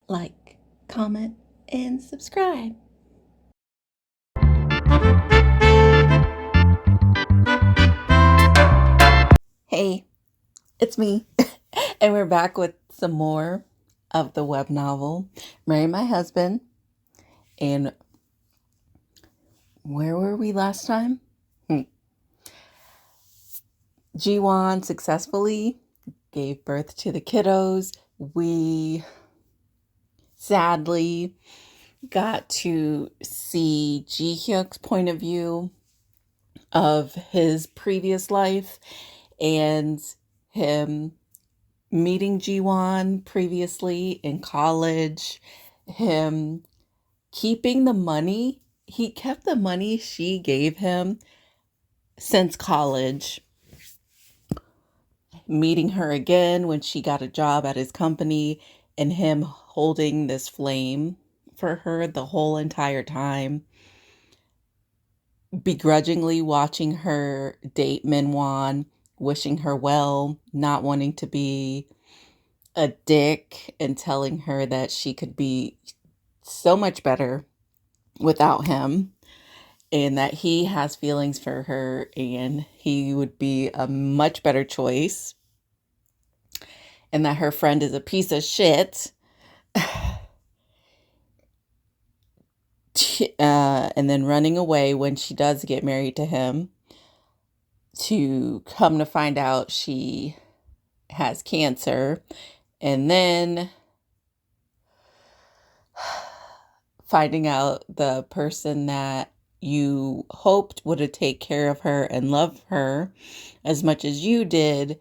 Like, comment, and subscribe. Hey, it's me. And we're back with some more of the web novel, Marry My Husband. And where were we last time? Jiwon successfully gave birth to the kiddos. We sadly got to see Ji Hyuk's point of view of his previous life and him meeting Jiwon previously in college, him keeping the money. He kept the money she gave him since college, meeting her again when she got a job at his company, and him holding this flame for her the whole entire time, begrudgingly watching her date Minwon, wishing her well, not wanting to be a dick, and telling her that she could be so much better without him, and that he has feelings for her and he would be a much better choice, and that her friend is a piece of shit. And then running away when she does get married to him, to come to find out she has cancer, and then finding out the person that you hoped would take care of her and love her as much as you did,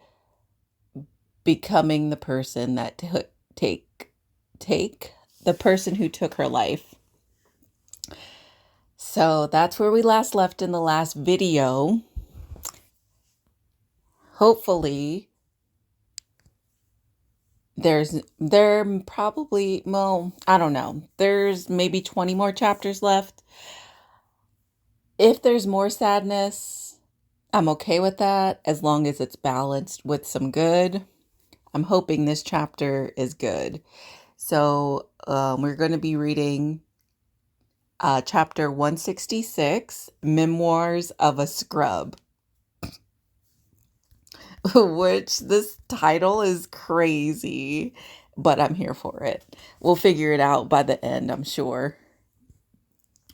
becoming the person that take the person who took her life. So that's where we last left in the last video. Hopefully there probably, well, I don't know. There's maybe 20 more chapters left. If there's more sadness, I'm okay with that as long as it's balanced with some good. I'm hoping this chapter is good. So we're going to be reading chapter 166, Memoirs of a Scrub, which this title is crazy, but I'm here for it. We'll figure it out by the end, I'm sure,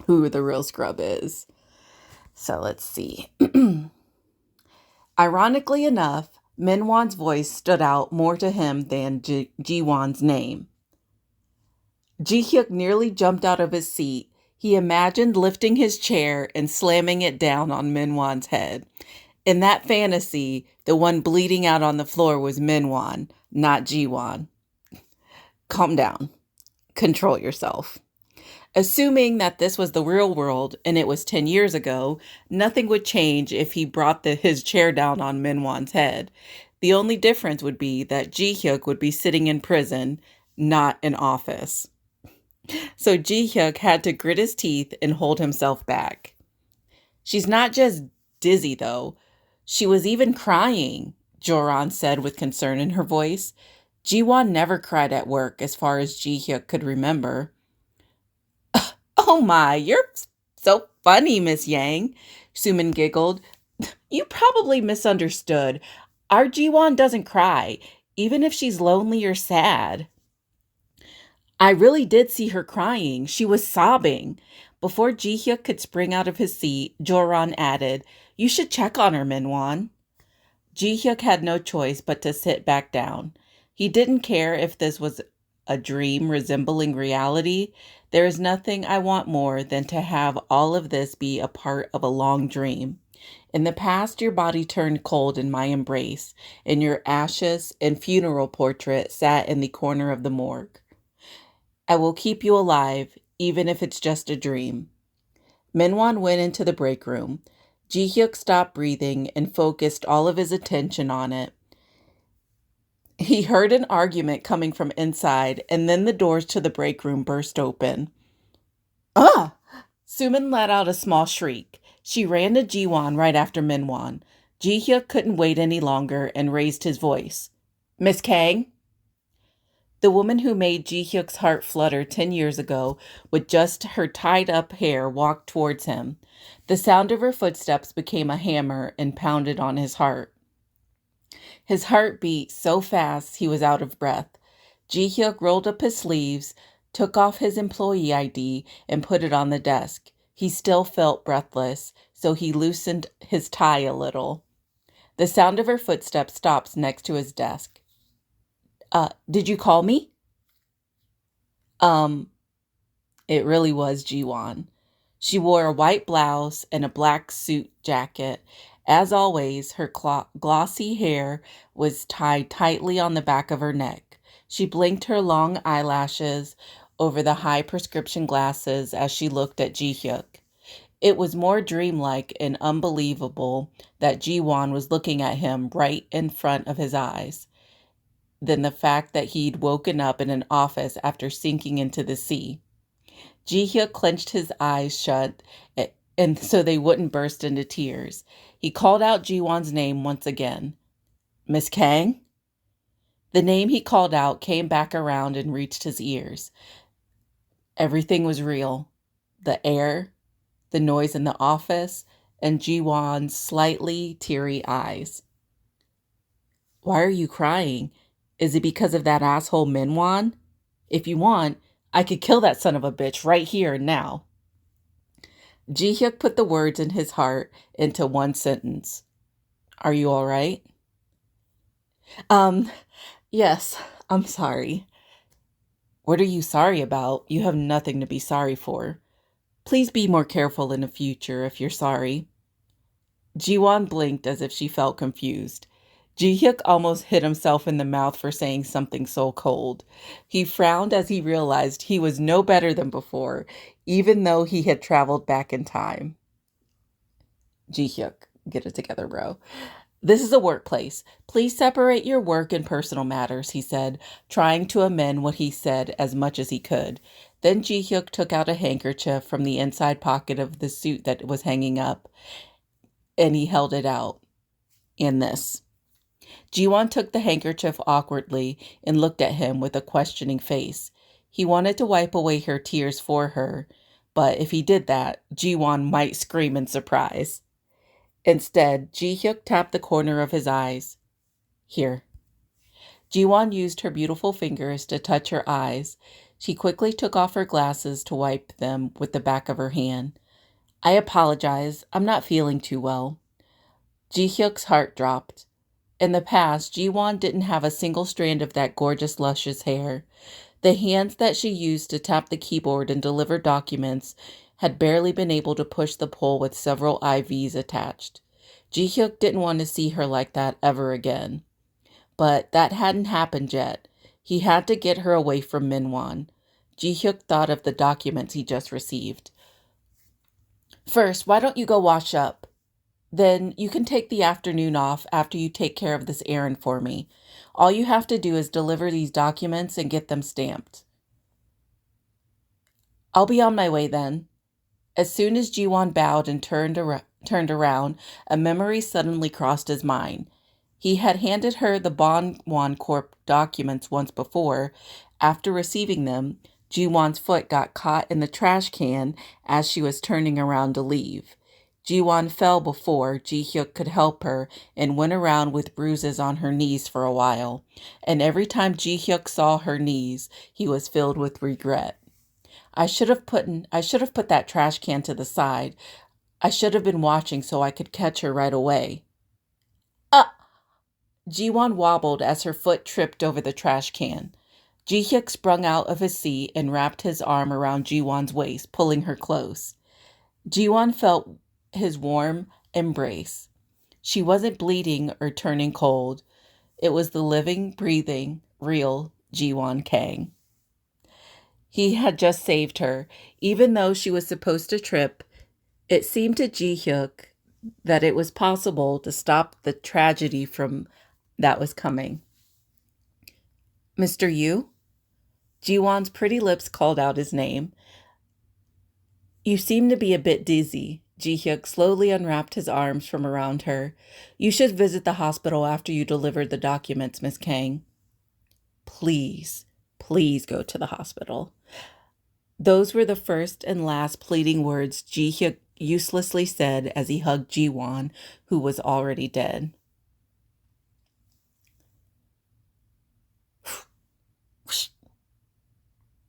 who the real scrub is. So let's see. Ironically enough, Minwon's voice stood out more to him than Jiwon's name. Ji Hyuk nearly jumped out of his seat. He imagined lifting his chair and slamming it down on Minwon's head. In that fantasy, the one bleeding out on the floor was Minwon, not Jiwon. Calm down. Control yourself. Assuming that this was the real world and it was 10 years ago, nothing would change if he brought his chair down on Minwon's head. The only difference would be that Ji Hyuk would be sitting in prison, not in office. So Ji Hyuk had to grit his teeth and hold himself back. She's not just dizzy, though. She was even crying, Joran said with concern in her voice. Jiwon never cried at work as far as Ji Hyuk could remember. Oh my, you're so funny, Miss Yang, Sumin giggled. You probably misunderstood. Our Jiwon doesn't cry, even if she's lonely or sad. I really did see her crying. She was sobbing. Before Ji Hyuk could spring out of his seat, Joran added, You should check on her, Minwon. Ji Hyuk had no choice but to sit back down. He didn't care if this was a dream resembling reality. There is nothing I want more than to have all of this be a part of a long dream. In the past, your body turned cold in my embrace, and your ashes and funeral portrait sat in the corner of the morgue. I will keep you alive, even if it's just a dream. Minwon went into the break room. Ji Hyuk stopped breathing and focused all of his attention on it. He heard an argument coming from inside, and then the doors to the break room burst open. Ah! Sumin let out a small shriek. She ran to Jiwon right after Minwon. Ji-hyuk couldn't wait any longer and raised his voice. Miss Kang? The woman who made Ji-hyuk's heart flutter 10 years ago with just her tied-up hair walked towards him. The sound of her footsteps became a hammer and pounded on his heart. His heart beat so fast he was out of breath. Ji-hyuk rolled up his sleeves, took off his employee ID, and put it on the desk. He still felt breathless, so he loosened his tie a little. The sound of her footsteps stopped next to his desk. Did you call me? It really was Jiwon. She wore a white blouse and a black suit jacket. As always, her glossy hair was tied tightly on the back of her neck. She blinked her long eyelashes over the high prescription glasses as she looked at Ji-hyuk. It was more dreamlike and unbelievable that Jiwon was looking at him right in front of his eyes than the fact that he'd woken up in an office after sinking into the sea. Ji-hyuk clenched his eyes shut and so they wouldn't burst into tears. He called out Jiwon's name once again. Miss Kang? The name he called out came back around and reached his ears. Everything was real. The air, the noise in the office, and Jiwon's slightly teary eyes. Why are you crying? Is it because of that asshole Minwon? If you want, I could kill that son of a bitch right here and now. Ji-hyuk put the words in his heart into one sentence. Are you all right? Yes, I'm sorry. What are you sorry about? You have nothing to be sorry for. Please be more careful in the future if you're sorry. Jiwon blinked as if she felt confused. Ji-hyuk almost hit himself in the mouth for saying something so cold. He frowned as he realized he was no better than before, even though he had traveled back in time. Ji-hyuk, get it together, bro. This is a workplace. Please separate your work and personal matters, he said, trying to amend what he said as much as he could. Then Ji-hyuk took out a handkerchief from the inside pocket of the suit that was hanging up, and he held it out. And this. Jiwon took the handkerchief awkwardly and looked at him with a questioning face. He wanted to wipe away her tears for her, but if he did that, Jiwon might scream in surprise. Instead, Ji-hyuk tapped the corner of his eyes. Here. Jiwon used her beautiful fingers to touch her eyes. She quickly took off her glasses to wipe them with the back of her hand. I apologize. I'm not feeling too well. Ji-hyuk's heart dropped. In the past, Jiwon didn't have a single strand of that gorgeous, luscious hair. The hands that she used to tap the keyboard and deliver documents had barely been able to push the pole with several IVs attached. Ji-hyuk didn't want to see her like that ever again. But that hadn't happened yet. He had to get her away from Minwon. Ji-hyuk thought of the documents he just received. First, why don't you go wash up? Then you can take the afternoon off after you take care of this errand for me. All you have to do is deliver these documents and get them stamped. I'll be on my way then. As soon as Jiwon bowed and turned around, a memory suddenly crossed his mind. He had handed her the Bonwon Corp documents once before. After receiving them, Jiwon's foot got caught in the trash can as she was turning around to leave. Jiwon fell before Ji-hyuk could help her and went around with bruises on her knees for a while. And every time Ji-hyuk saw her knees, he was filled with regret. I should have put that trash can to the side. I should have been watching so I could catch her right away. Jiwon wobbled as her foot tripped over the trash can. Ji-hyuk sprung out of his seat and wrapped his arm around Jiwon's waist, pulling her close. Jiwon felt his warm embrace. She wasn't bleeding or turning cold. It was the living, breathing, real Jiwon Kang. He had just saved her. Even though she was supposed to trip, it seemed to Ji-hyuk that it was possible to stop the tragedy that was coming. Mr. Yu? Jiwon's pretty lips called out his name. You seem to be a bit dizzy. Ji-hyuk slowly unwrapped his arms from around her. You should visit the hospital after you deliver the documents, Miss Kang. Please, please go to the hospital. Those were the first and last pleading words Ji-hyuk uselessly said as he hugged Ji-won, who was already dead.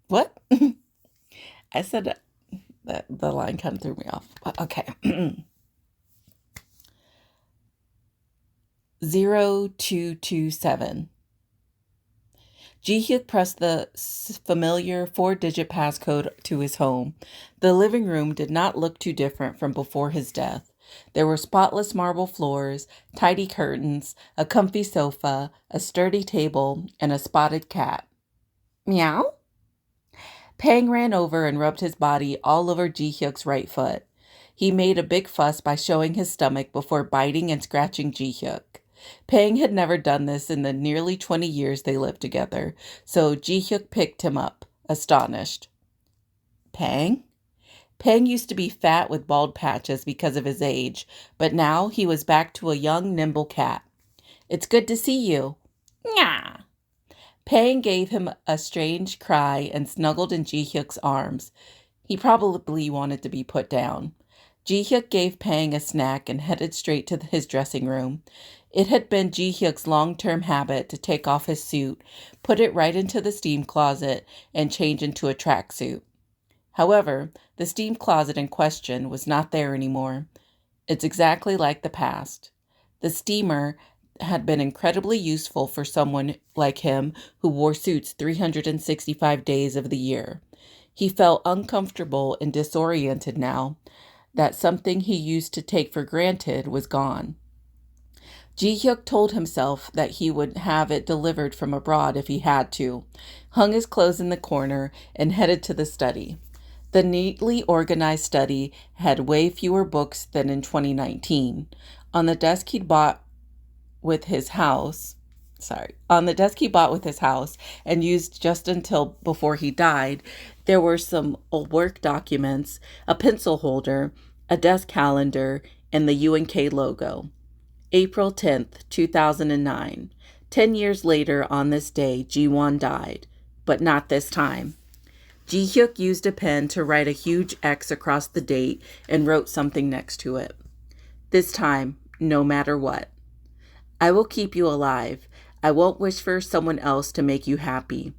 What? I said that the line kind of threw me off. Okay. 0227. Ji-hyuk pressed the familiar 4-digit passcode to his home. The living room did not look too different from before his death. There were spotless marble floors, tidy curtains, a comfy sofa, a sturdy table, and a spotted cat. Meow? Pang ran over and rubbed his body all over Ji-hyuk's right foot. He made a big fuss by showing his stomach before biting and scratching Ji-hyuk. Pang had never done this in the nearly 20 years they lived together, so Ji-hyuk picked him up, astonished. Pang? Pang used to be fat with bald patches because of his age, but now he was back to a young, nimble cat. It's good to see you. Nyah! Pang gave him a strange cry and snuggled in Ji-hyuk's arms. He probably wanted to be put down. Ji-hyuk gave Pang a snack and headed straight to his dressing room. It had been Ji-hyuk's long-term habit to take off his suit, put it right into the steam closet, and change into a tracksuit. However, the steam closet in question was not there anymore. It's exactly like the past. The steamer had been incredibly useful for someone like him who wore suits 365 days of the year. He felt uncomfortable and disoriented now that something he used to take for granted was gone. Ji-hyuk told himself that he would have it delivered from abroad if he had to, hung his clothes in the corner, and headed to the study. The neatly organized study had way fewer books than in 2019. On the desk he bought with his house and used just until before he died, there were some work documents, a pencil holder, a desk calendar, and the UNK logo. April 10th, 2009. 10 years later on this day, Ji-won died, but not this time. Ji-hyuk used a pen to write a huge X across the date and wrote something next to it. This time, no matter what. I will keep you alive. I won't wish for someone else to make you happy.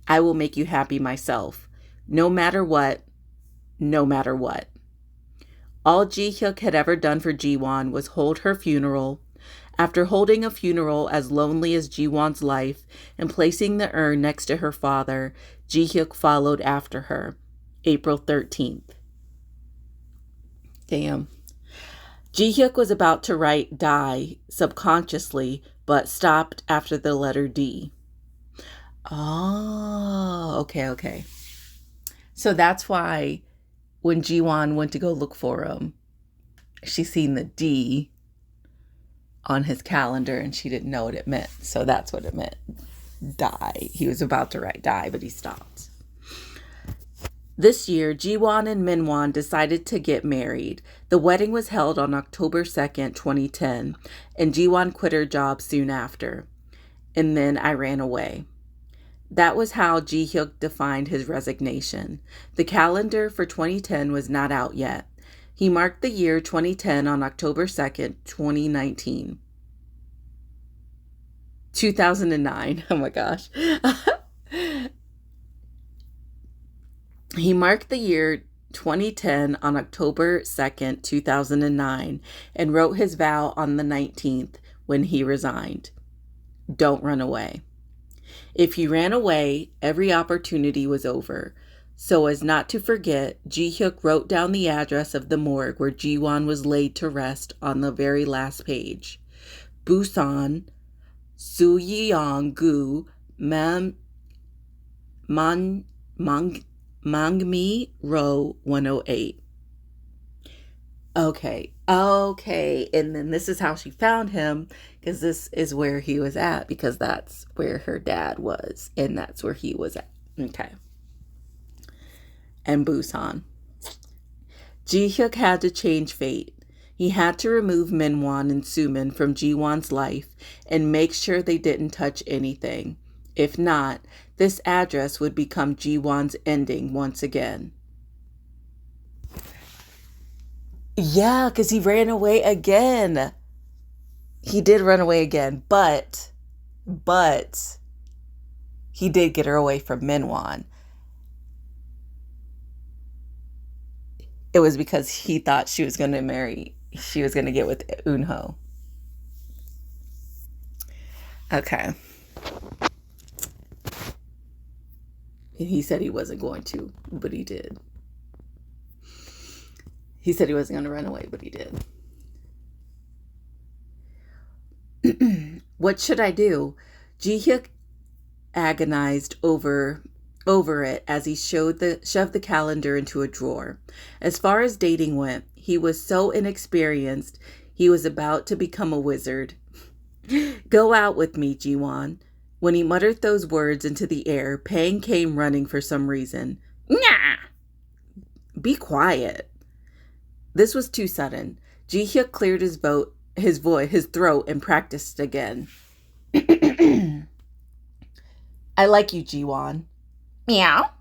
I will make you happy myself. No matter what. No matter what. All Ji-hyuk had ever done for Ji-won was hold her funeral. After holding a funeral as lonely as Ji-won's life and placing the urn next to her father, Ji-hyuk followed after her. April 13th. Damn. Ji-hyuk was about to write die subconsciously, but stopped after the letter D. Oh, okay. So that's why when Ji-won went to go look for him, she seen the D on his calendar and she didn't know what it meant. So that's what it meant. Die. He was about to write die, but he stopped. This year, Ji-won and Min-won decided to get married. The wedding was held on October 2nd, 2010, and Ji-won quit her job soon after. And then I ran away. That was how Ji-hyuk defined his resignation. The calendar for 2010 was not out yet. He marked the year 2010 on October 2nd, 2019. 2009. Oh my gosh. He marked the year 2010 on October 2nd, 2009, and wrote his vow on the 19th when he resigned. Don't run away. If he ran away, every opportunity was over. So as not to forget, Ji-hyuk wrote down the address of the morgue where Ji-won was laid to rest on the very last page. Busan, Suyeong-gu, Mangmi Row 108. Okay. And then this is how she found him, because this is where he was at, because that's where her dad was, and that's where he was at. Okay. And Busan. Ji-hyuk had to change fate. He had to remove Minwon and Sumin from Ji-won's life and make sure they didn't touch anything. If not, this address would become Ji-won's ending once again. Yeah, because he ran away again. He did run away again, but he did get her away from Minwon. It was because he thought she was going to get with Eunho. Okay. He said he wasn't going to, but he did. He said he wasn't going to run away, but he did. What should I do? Ji-hyuk agonized over it as he shoved the calendar into a drawer. As far as dating went, he was so inexperienced, he was about to become a wizard. Go out with me, Ji-won. When he muttered those words into the air, Pang came running for some reason. Nyah! Be quiet. This was too sudden. Ji-hyuk cleared his throat and practiced again. I like you, Ji-won. Meow.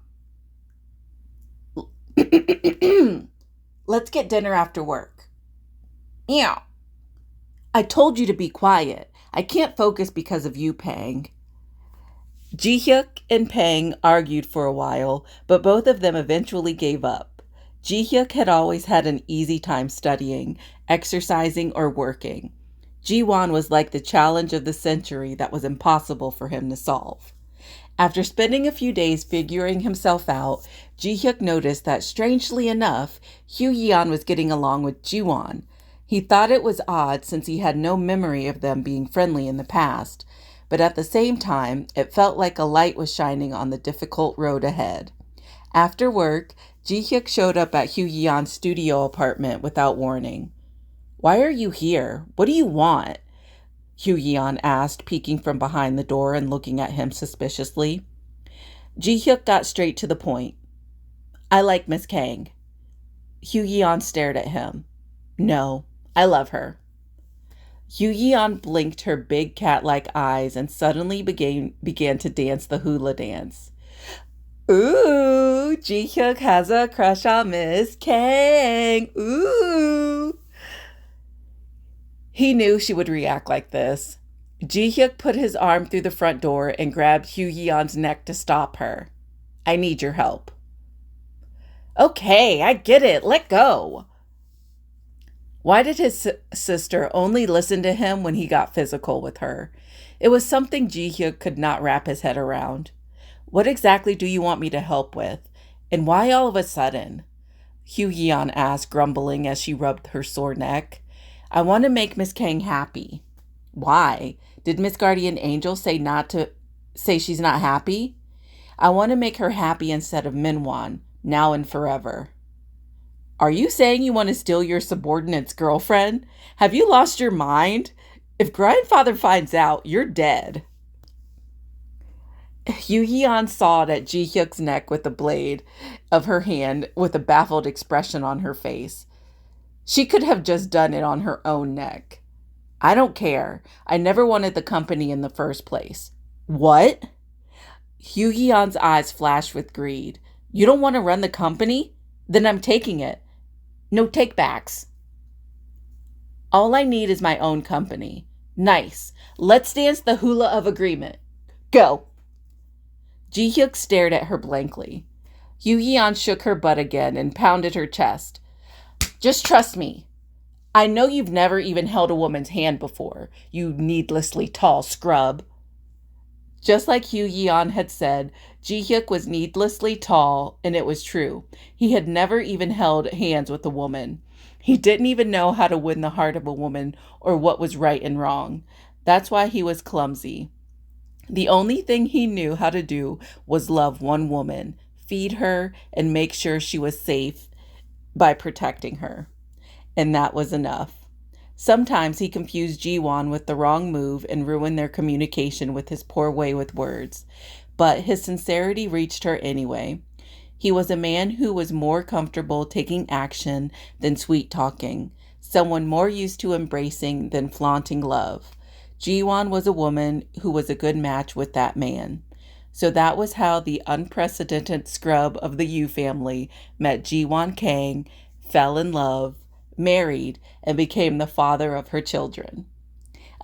Let's get dinner after work. Meow. I told you to be quiet. I can't focus because of you, Pang. Ji-hyuk and Pang argued for a while, but both of them eventually gave up. Ji-hyuk had always had an easy time studying, exercising, or working. Ji-won was like the challenge of the century that was impossible for him to solve. After spending a few days figuring himself out, Ji-hyuk noticed that, strangely enough, Hugh-yeon was getting along with Ji-won. He thought it was odd since he had no memory of them being friendly in the past, but at the same time, it felt like a light was shining on the difficult road ahead. After work, Ji-hyuk showed up at Hugh-yeon's studio apartment without warning. Why are you here? What do you want? Hugh-yeon asked, peeking from behind the door and looking at him suspiciously. Ji-hyuk got straight to the point. I like Miss Kang. Hugh-yeon stared at him. No, I love her. Hugh-yeon blinked her big cat-like eyes and suddenly began to dance the hula dance. Ooh, Ji-hyuk has a crush on Miss Kang. Ooh. He knew she would react like this. Ji-hyuk put his arm through the front door and grabbed Hugh-yeon's neck to stop her. I need your help. Okay, I get it. Let go. Why did his sister only listen to him when he got physical with her? It was something Ji-hyuk could not wrap his head around. What exactly do you want me to help with? And why all of a sudden? Hugh-yeon asked, grumbling as she rubbed her sore neck. I want to make Miss Kang happy. Why? Did Miss Guardian Angel say she's not happy? I want to make her happy instead of Minwon, now and forever. Are you saying you want to steal your subordinate's girlfriend? Have you lost your mind? If grandfather finds out, you're dead. Hugh-yeon sawed at Ji-hyuk's neck with the blade of her hand with a baffled expression on her face. She could have just done it on her own neck. I don't care. I never wanted the company in the first place. What? Hugh-yeon's eyes flashed with greed. You don't want to run the company? Then I'm taking it. No take-backs. All I need is my own company. Nice. Let's dance the hula of agreement. Go. Ji-hyuk stared at her blankly. Hugh-yeon shook her butt again and pounded her chest. Just trust me. I know you've never even held a woman's hand before, you needlessly tall scrub. Just like Hugh-yeon had said, Ji-hyuk was needlessly tall, and it was true. He had never even held hands with a woman. He didn't even know how to win the heart of a woman or what was right and wrong. That's why he was clumsy. The only thing he knew how to do was love one woman, feed her, and make sure she was safe by protecting her. And that was enough. Sometimes he confused Ji-won with the wrong move and ruined their communication with his poor way with words. But his sincerity reached her anyway. He was a man who was more comfortable taking action than sweet talking, someone more used to embracing than flaunting love. Jiwon was a woman who was a good match with that man. So that was how the unprecedented scrub of the Yu family met Jiwon Kang, fell in love, married, and became the father of her children.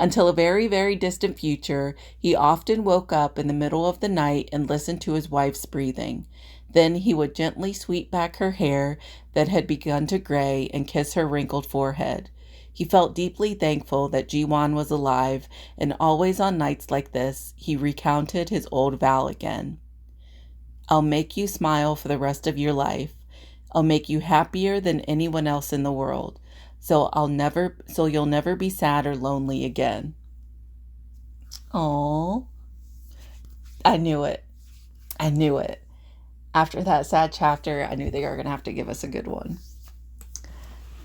Until a very, very distant future, he often woke up in the middle of the night and listened to his wife's breathing. Then he would gently sweep back her hair that had begun to gray and kiss her wrinkled forehead. He felt deeply thankful that Jiwon was alive, and always on nights like this, he recounted his old vow again. I'll make you smile for the rest of your life. I'll make you happier than anyone else in the world. So you'll never be sad or lonely again. Oh, I knew it. I knew it. After that sad chapter, I knew they were going to have to give us a good one.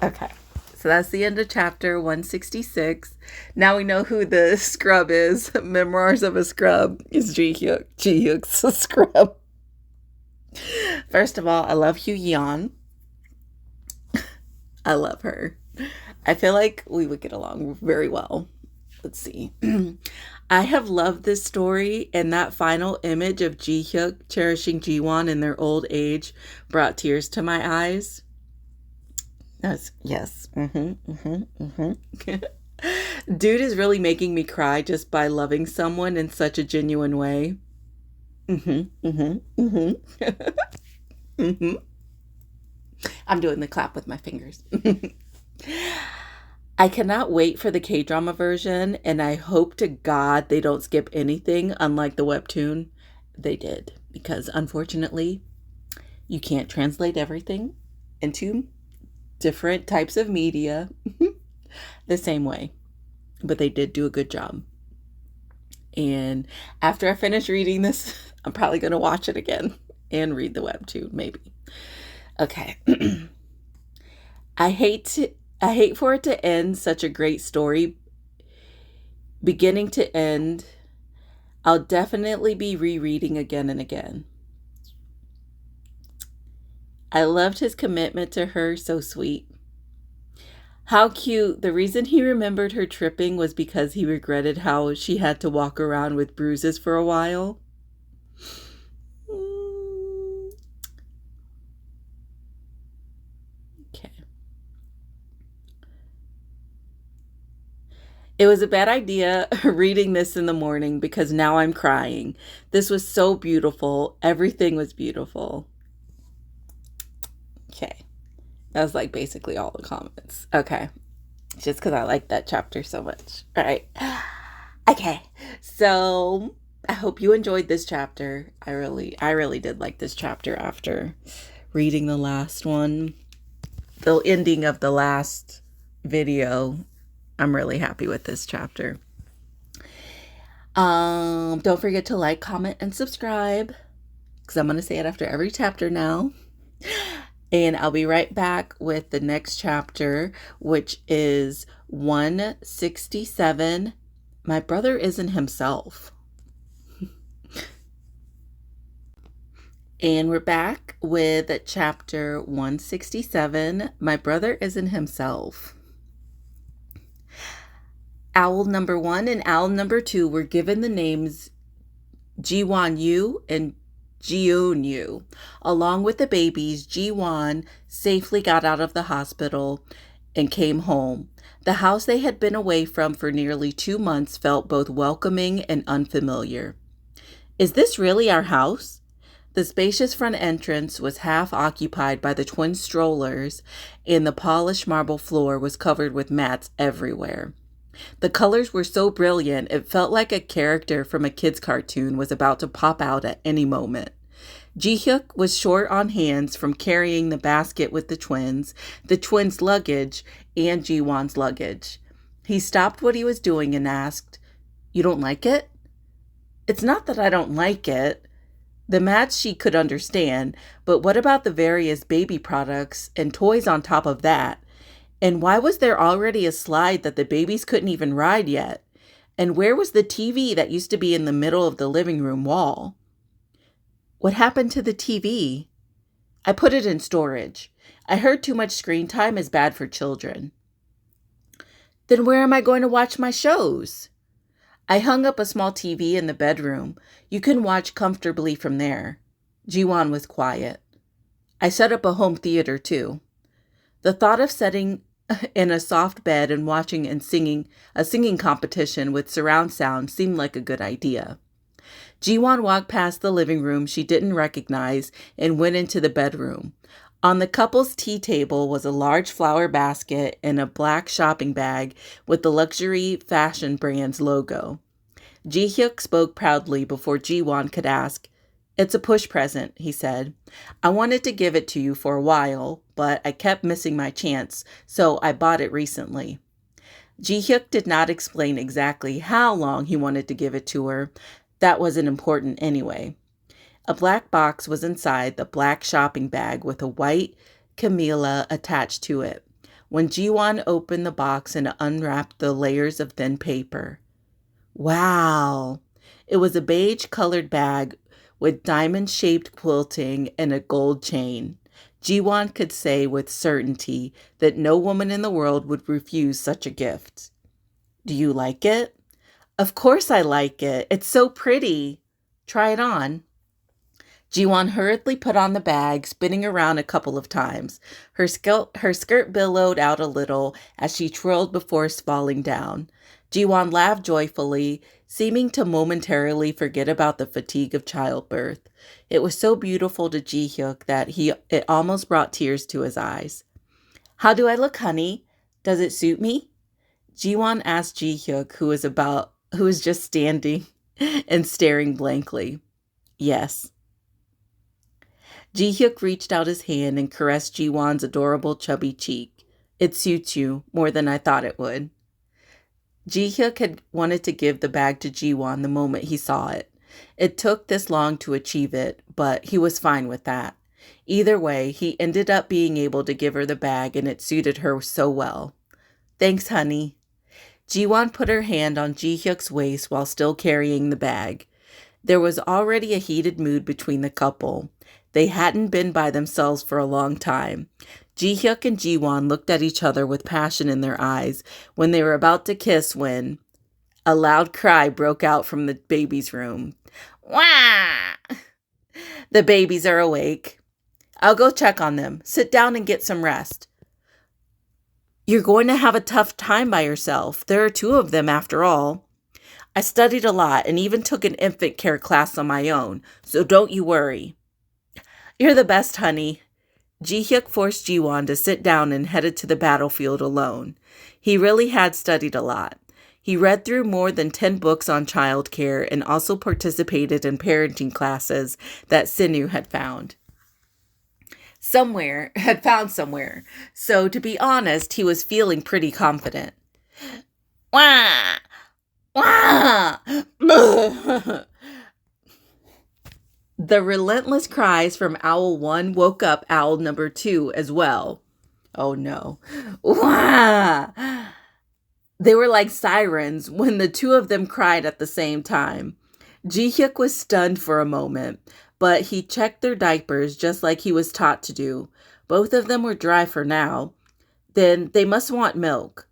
Okay. So that's the end of chapter 166. Now we know who the scrub is. Memoirs of a Scrub is Ji-hyuk. Ji-hyuk's scrub. First of all, I love Hugh Yeon. I love her. I feel like we would get along very well. Let's see. I have loved this story, and that final image of Ji-hyuk cherishing Jiwon in their old age brought tears to my eyes. Yes. Dude is really making me cry just by loving someone in such a genuine way. I'm doing the clap with my fingers. I cannot wait for the K-drama version, and I hope to God they don't skip anything, unlike the webtoon. They did, because unfortunately, you can't translate everything into different types of media the same way. But they did do a good job. And after I finish reading this, I'm probably going to watch it again and read the webtoon, maybe. Okay. I hate for it to end such a great story. Beginning to end, I'll definitely be rereading again and again. I loved his commitment to her, so sweet. How cute. The reason he remembered her tripping was because he regretted how she had to walk around with bruises for a while. Okay. It was a bad idea reading this in the morning because now I'm crying. This was so beautiful. Everything was beautiful. Okay. That was like basically all the comments. Okay. Just because I like that chapter so much. All right. Okay. So I hope you enjoyed this chapter. I really did like this chapter after reading the last one. The ending of the last video. I'm really happy with this chapter. Don't forget to like, comment, and subscribe, because I'm going to say it after every chapter now. And I'll be right back with the next chapter, which is 167. My brother isn't himself. And we're back with chapter 167. My brother isn't himself. Owl number 1 and owl number 2 were given the names Jiwon Yu and Jiun Yu. Along with the babies, Jiwon safely got out of the hospital and came home. The house they had been away from for nearly 2 months felt both welcoming and unfamiliar. Is this really our house? The spacious front entrance was half occupied by the twin strollers, and the polished marble floor was covered with mats everywhere. The colors were so brilliant, it felt like a character from a kid's cartoon was about to pop out at any moment. Ji-hyuk was short on hands from carrying the basket with the twins' luggage, and Jiwon's luggage. He stopped what he was doing and asked, "You don't like it?" "It's not that I don't like it." The mats she could understand, but what about the various baby products and toys on top of that? And why was there already a slide that the babies couldn't even ride yet? And where was the TV that used to be in the middle of the living room wall? What happened to the TV? I put it in storage. I heard too much screen time is bad for children. Then where am I going to watch my shows? I hung up a small TV in the bedroom. You can watch comfortably from there. Jiwon was quiet. I set up a home theater too. The thought of sitting in a soft bed and watching and singing a singing competition with surround sound seemed like a good idea. Jiwon walked past the living room she didn't recognize and went into the bedroom. On the couple's tea table was a large flower basket and a black shopping bag with the luxury fashion brand's logo. Ji-hyuk spoke proudly before Jiwon could ask. It's a push present, he said. I wanted to give it to you for a while, but I kept missing my chance, so I bought it recently. Ji-hyuk did not explain exactly how long he wanted to give it to her. That wasn't important anyway. A black box was inside the black shopping bag with a white camellia attached to it. When Jiwon opened the box and unwrapped the layers of thin paper. Wow! It was a beige-colored bag with diamond-shaped quilting and a gold chain. Jiwon could say with certainty that no woman in the world would refuse such a gift. Do you like it? Of course I like it. It's so pretty. Try it on. Jiwon hurriedly put on the bag, spinning around a couple of times. Her skirt billowed out a little as she twirled before falling down. Jiwon laughed joyfully, seeming to momentarily forget about the fatigue of childbirth. It was so beautiful to Ji-hyuk that it almost brought tears to his eyes. How do I look, honey? Does it suit me? Jiwon asked Ji-hyuk, who was just standing and staring blankly. Yes. Ji-hyuk reached out his hand and caressed Jiwon's adorable chubby cheek. It suits you more than I thought it would. Ji-hyuk had wanted to give the bag to Jiwon the moment he saw it. It took this long to achieve it, but he was fine with that. Either way, he ended up being able to give her the bag and it suited her so well. Thanks, honey. Jiwon put her hand on Ji-hyuk's waist while still carrying the bag. There was already a heated mood between the couple. They hadn't been by themselves for a long time. Ji-hyuk and Jiwon looked at each other with passion in their eyes when they were about to kiss when a loud cry broke out from the baby's room. Wah! The babies are awake. I'll go check on them. Sit down and get some rest. You're going to have a tough time by yourself. There are 2 of them after all. I studied a lot and even took an infant care class on my own, so don't you worry. You're the best, honey. Ji-hyuk forced Jiwon to sit down and headed to the battlefield alone. He really had studied a lot. He read through more than 10 books on childcare and also participated in parenting classes that Sinu had found somewhere. So to be honest, he was feeling pretty confident. Wah! Wah! The relentless cries from Owl 1 woke up Owl number 2 as well. Oh no. Wah! They were like sirens when the 2 of them cried at the same time. Ji-hyuk was stunned for a moment, but he checked their diapers just like he was taught to do. Both of them were dry for now. Then they must want milk.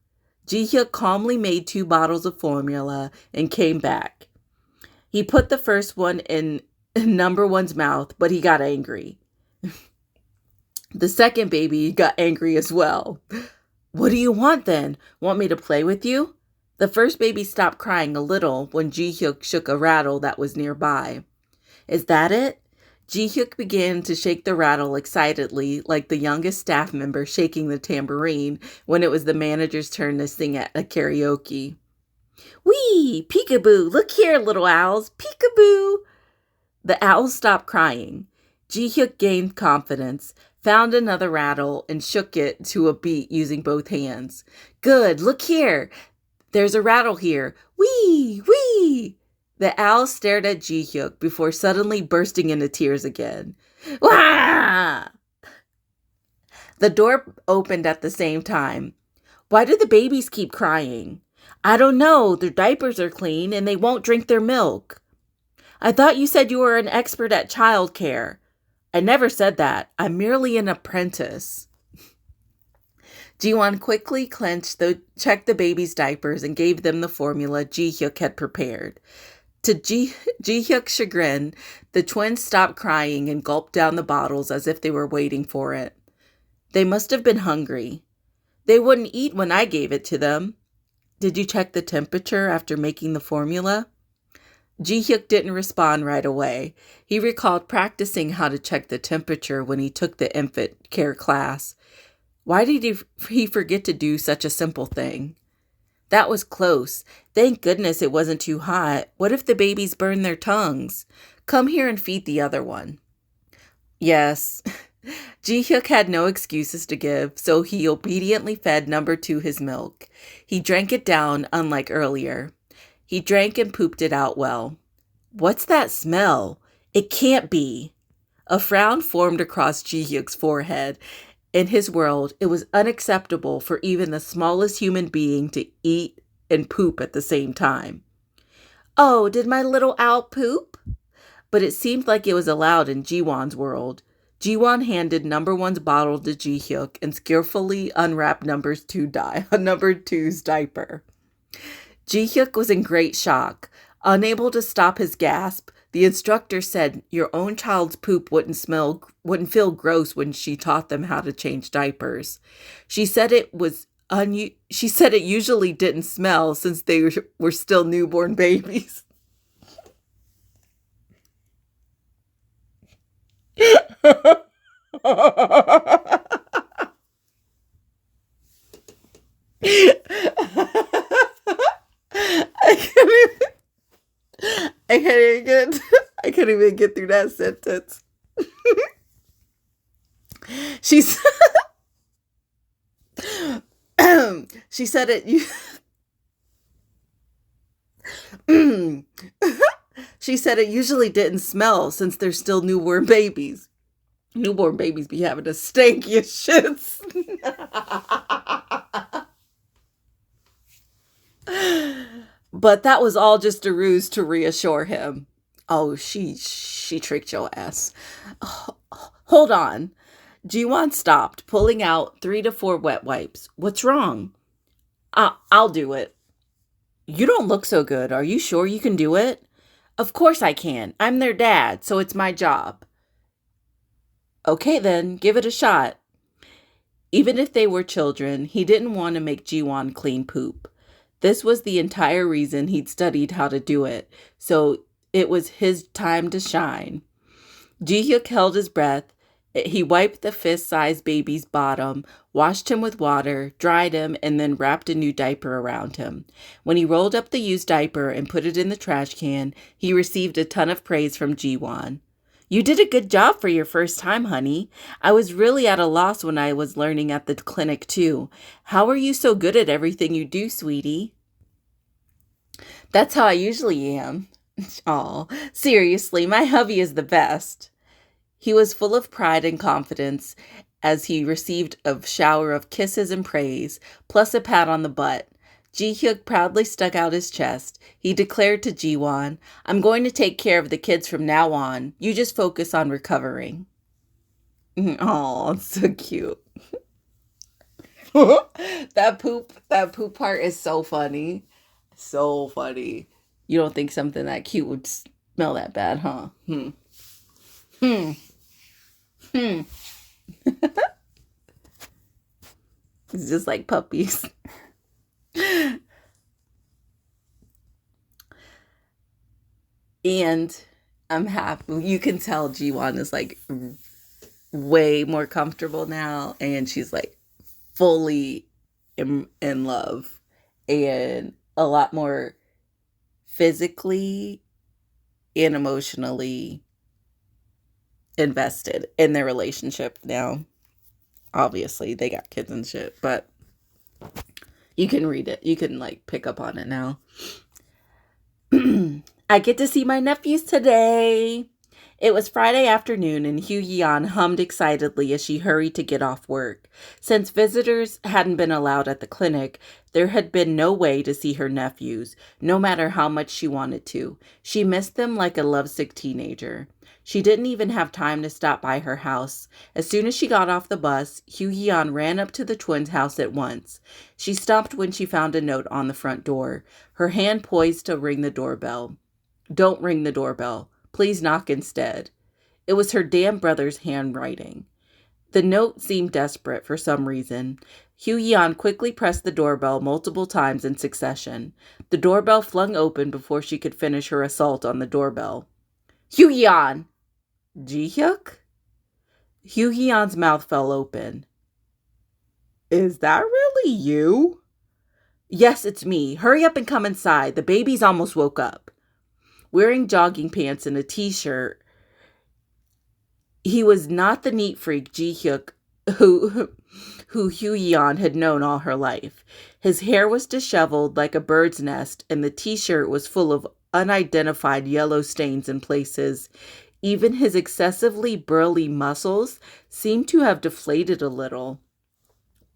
Ji-hyuk calmly made 2 bottles of formula and came back. He put the first one in number 1's mouth, but he got angry. The second baby got angry as well. What do you want then? Want me to play with you? The first baby stopped crying a little when Ji-hyuk shook a rattle that was nearby. Is that it? Ji-hyuk began to shake the rattle excitedly, like the youngest staff member shaking the tambourine when it was the manager's turn to sing at a karaoke. Wee! Peekaboo! Look here, little owls! Peekaboo! The owls stopped crying. Ji-hyuk gained confidence, found another rattle, and shook it to a beat using both hands. Good! Look here! There's a rattle here. Wee! Wee! The owl stared at Ji-hyuk before suddenly bursting into tears again. Wah! The door opened at the same time. Why do the babies keep crying? I don't know. Their diapers are clean and they won't drink their milk. I thought you said you were an expert at childcare. I never said that. I'm merely an apprentice. Jiwon quickly checked the baby's diapers and gave them the formula Ji-hyuk had prepared. To Ji-hyuk's chagrin, the twins stopped crying and gulped down the bottles as if they were waiting for it. They must have been hungry. They wouldn't eat when I gave it to them. Did you check the temperature after making the formula? Ji-hyuk didn't respond right away. He recalled practicing how to check the temperature when he took the infant care class. Why did he forget to do such a simple thing? That was close. Thank goodness it wasn't too hot. What if the babies burn their tongues? Come here and feed the other one. Yes. Ji-hyuk had no excuses to give, so he obediently fed number 2 his milk. He drank it down, unlike earlier. He drank and pooped it out well. What's that smell? It can't be. A frown formed across Ji-hyuk's forehead. In his world, it was unacceptable for even the smallest human being to eat and poop at the same time. Oh, did my little owl poop? But it seemed like it was allowed in Jiwon's world. Jiwon handed number 1's bottle to Ji-hyuk and skillfully unwrapped number 2's diaper. Ji-hyuk was in great shock. Unable to stop his gasp, the instructor said your own child's poop wouldn't feel gross when she taught them how to change diapers. She said it usually didn't smell since they were still newborn babies. I can't even get through that sentence. She said it. She said it usually didn't smell since they're still newborn babies. Newborn babies be having the stankiest shits. But that was all just a ruse to reassure him. Oh, she tricked your ass. Hold on. Jiwon stopped, pulling out 3 to 4 wet wipes. What's wrong? I'll do it. You don't look so good. Are you sure you can do it? Of course I can. I'm their dad, so it's my job. Okay then, give it a shot. Even if they were children, he didn't want to make Jiwon clean poop. This was the entire reason he'd studied how to do it, so it was his time to shine. Ji-hyuk held his breath. He wiped the fist-sized baby's bottom, washed him with water, dried him, and then wrapped a new diaper around him. When he rolled up the used diaper and put it in the trash can, he received a ton of praise from Jiwon. You did a good job for your first time, honey. I was really at a loss when I was learning at the clinic, too. How are you so good at everything you do, sweetie? That's how I usually am. Aw, seriously, my hubby is the best. He was full of pride and confidence as he received a shower of kisses and praise, plus a pat on the butt. Ji-hyuk proudly stuck out his chest. He declared to Jiwon, I'm going to take care of the kids from now on. You just focus on recovering. Oh, it's so cute. That poop part is so funny. So funny. You don't think something that cute would smell that bad, huh? It's just like puppies. And I'm happy. You can tell Jiwon is like way more comfortable now. And she's like fully in love. And a lot more physically and emotionally invested in their relationship now. Obviously, they got kids and shit. But you can read it. You can like pick up on it now. I get to see my nephews today. It was Friday afternoon, and Hugh Yan hummed excitedly as she hurried to get off work. Since visitors hadn't been allowed at the clinic, there had been no way to see her nephews, no matter how much she wanted to. She missed them like a lovesick teenager. She didn't even have time to stop by her house. As soon as she got off the bus, Hugh Yan ran up to the twins' house at once. She stopped when she found a note on the front door, her hand poised to ring the doorbell. "Don't ring the doorbell. Please knock instead." It was her damn brother's handwriting. The note seemed desperate for some reason. Hugh Yan quickly pressed the doorbell multiple times in succession. The doorbell flung open before she could finish her assault on the doorbell. "Hugh Yan!" "Ji-hyuk?" Hugh Yan's mouth fell open. "Is that really you?" "Yes, it's me. Hurry up and come inside. The babies almost woke up." Wearing jogging pants and a t-shirt, he was not the neat freak Ji-hyuk who Hugh Yan had known all her life. His hair was disheveled like a bird's nest, and the t-shirt was full of unidentified yellow stains in places. Even his excessively burly muscles seemed to have deflated a little.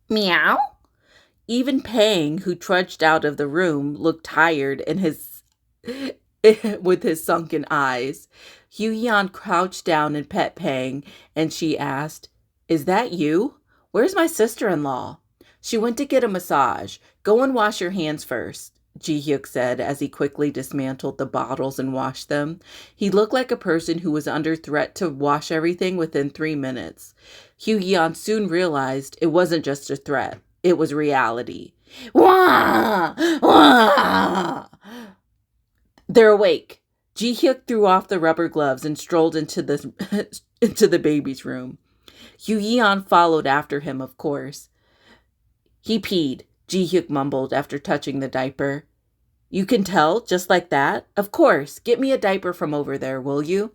"Meow?" Even Pang, who trudged out of the room, looked tired and with his sunken eyes. Hugh Yan crouched down and pet Pang, and she asked, "Is that you? Where's my sister-in-law?" "She went to get a massage. Go and wash your hands first," Ji-hyuk said as he quickly dismantled the bottles and washed them. He looked like a person who was under threat to wash everything within 3 minutes. Hugh Yan soon realized it wasn't just a threat. It was reality. Wah! Wah! "They're awake." Ji-hyuk threw off the rubber gloves and strolled into the baby's room. Hugh Yan followed after him, of course. "He peed," Ji-hyuk mumbled after touching the diaper. "You can tell, just like that?" "Of course. Get me a diaper from over there, will you?"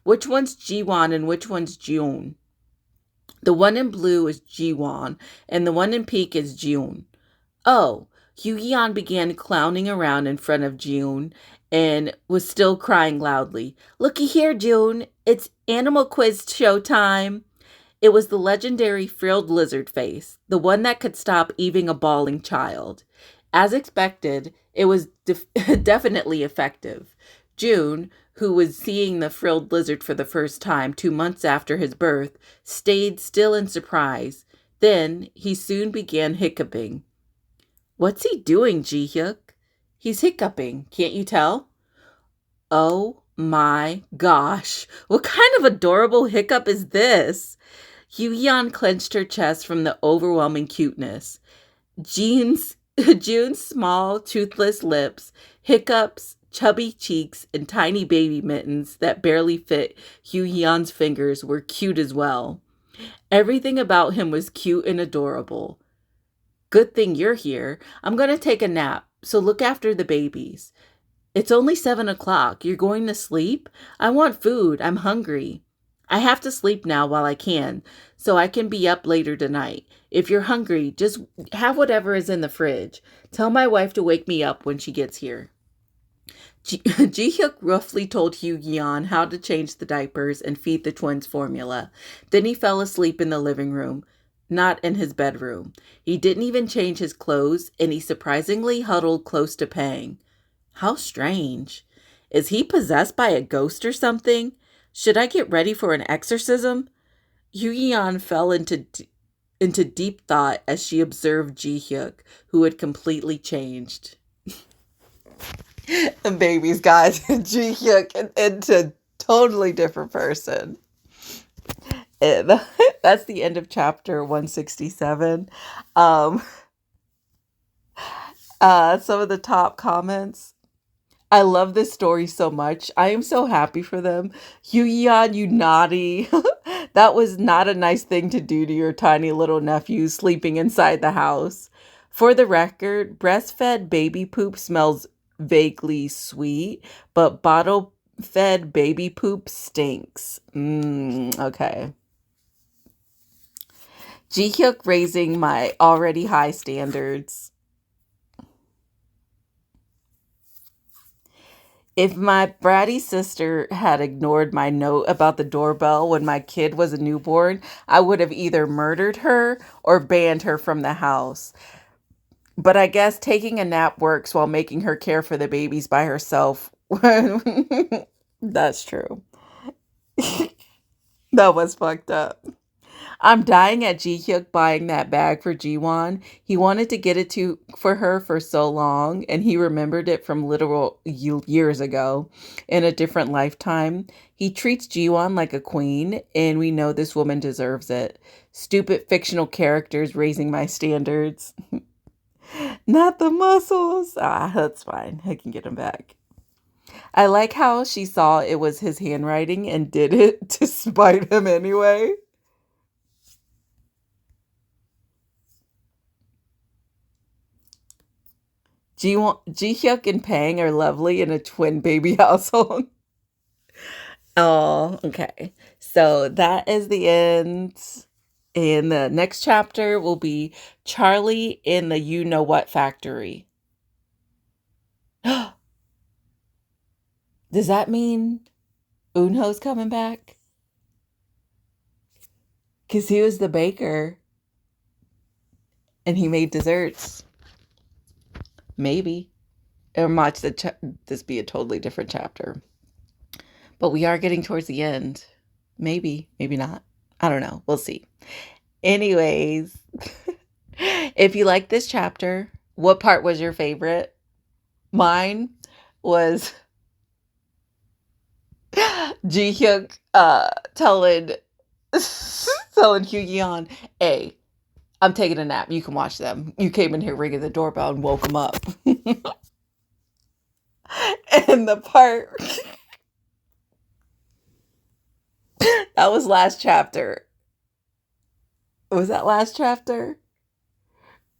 "Which one's Ji-won and which one's Ji-un?" "The one in blue is Ji-won, and the one in pink is Ji-un." "Oh." Hugh Yan began clowning around in front of Ji-un and was still crying loudly. "Looky here, Ji-un. It's animal quiz show time." It was the legendary frilled lizard face, the one that could stop even a bawling child. As expected, it was definitely effective. June, who was seeing the frilled lizard for the first time 2 months after his birth, stayed still in surprise. Then he soon began hiccuping. "What's he doing, Ji-hyuk?" "He's hiccuping. Can't you tell?" "Oh my gosh. What kind of adorable hiccup is this?" Hugh Yan clenched her chest from the overwhelming cuteness. June's small, toothless lips, hiccups, chubby cheeks, and tiny baby mittens that barely fit Hugh Yan's fingers were cute as well. Everything about him was cute and adorable. "Good thing you're here. I'm going to take a nap, so look after the babies." "It's only 7 o'clock. You're going to sleep? I want food. I'm hungry." "I have to sleep now while I can, so I can be up later tonight. If you're hungry, just have whatever is in the fridge. Tell my wife to wake me up when she gets here." Ji-hyuk roughly told Hugh Yan how to change the diapers and feed the twins formula. Then he fell asleep in the living room, not in his bedroom. He didn't even change his clothes, and he surprisingly huddled close to Pang. How strange. Is he possessed by a ghost or something? Should I get ready for an exorcism? Hugh Yan fell into deep thought as she observed Ji-hyuk, who had completely changed. The babies, guys, Ji-hyuk into totally different person. And that's the end of chapter 167. Some of the top comments. "I love this story so much. I am so happy for them. Hugh Yan, you naughty. That was not a nice thing to do to your tiny little nephew sleeping inside the house. For the record, breastfed baby poop smells vaguely sweet, but bottle-fed baby poop stinks." Okay. Ji-hyuk raising my already high standards. If my bratty sister had ignored my note about the doorbell when my kid was a newborn, I would have either murdered her or banned her from the house. But I guess taking a nap works while making her care for the babies by herself. That's true. That was fucked up. I'm dying at Ji-hyuk buying that bag for Ji-won. He wanted to get it to for her for so long, and he remembered it from literal years ago in a different lifetime. He treats Ji-won like a queen, and we know this woman deserves it. Stupid fictional characters raising my standards. Not the muscles. Ah, that's fine. I can get him back. I like how she saw it was his handwriting and did it to spite him anyway. Ji-hyuk and Pang are lovely in a twin baby household. Oh, okay. So that is the end. And the next chapter will be Charlie in the You Know What factory. Does that mean Unho's coming back? Because he was the baker and he made desserts. Maybe. Or might this be a totally different chapter. But we are getting towards the end. Maybe, maybe not. I don't know. We'll see. Anyways, if you like this chapter, what part was your favorite? Mine was Ji-hyuk telling telling Hugyeon, "Hey, I'm taking a nap. You can watch them. You came in here ringing the doorbell and woke him up." And the part that was last chapter. Was that last chapter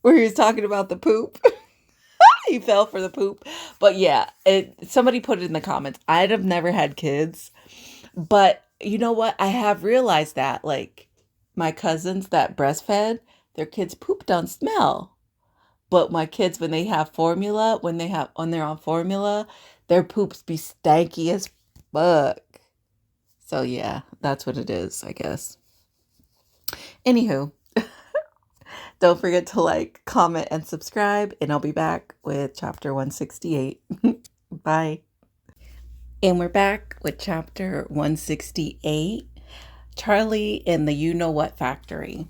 where he was talking about the poop? He fell for the poop. But yeah, somebody put it in the comments. I'd have never had kids, but you know what? I have realized that like my cousins that breastfed, their kids' poop don't smell. But my kids, when they have formula, when they're on formula, their poops be stanky as fuck. So yeah, that's what it is, I guess. Anywho, don't forget to like, comment, and subscribe, and I'll be back with chapter 168. Bye. And we're back with chapter 168, Charlie in the You Know What factory.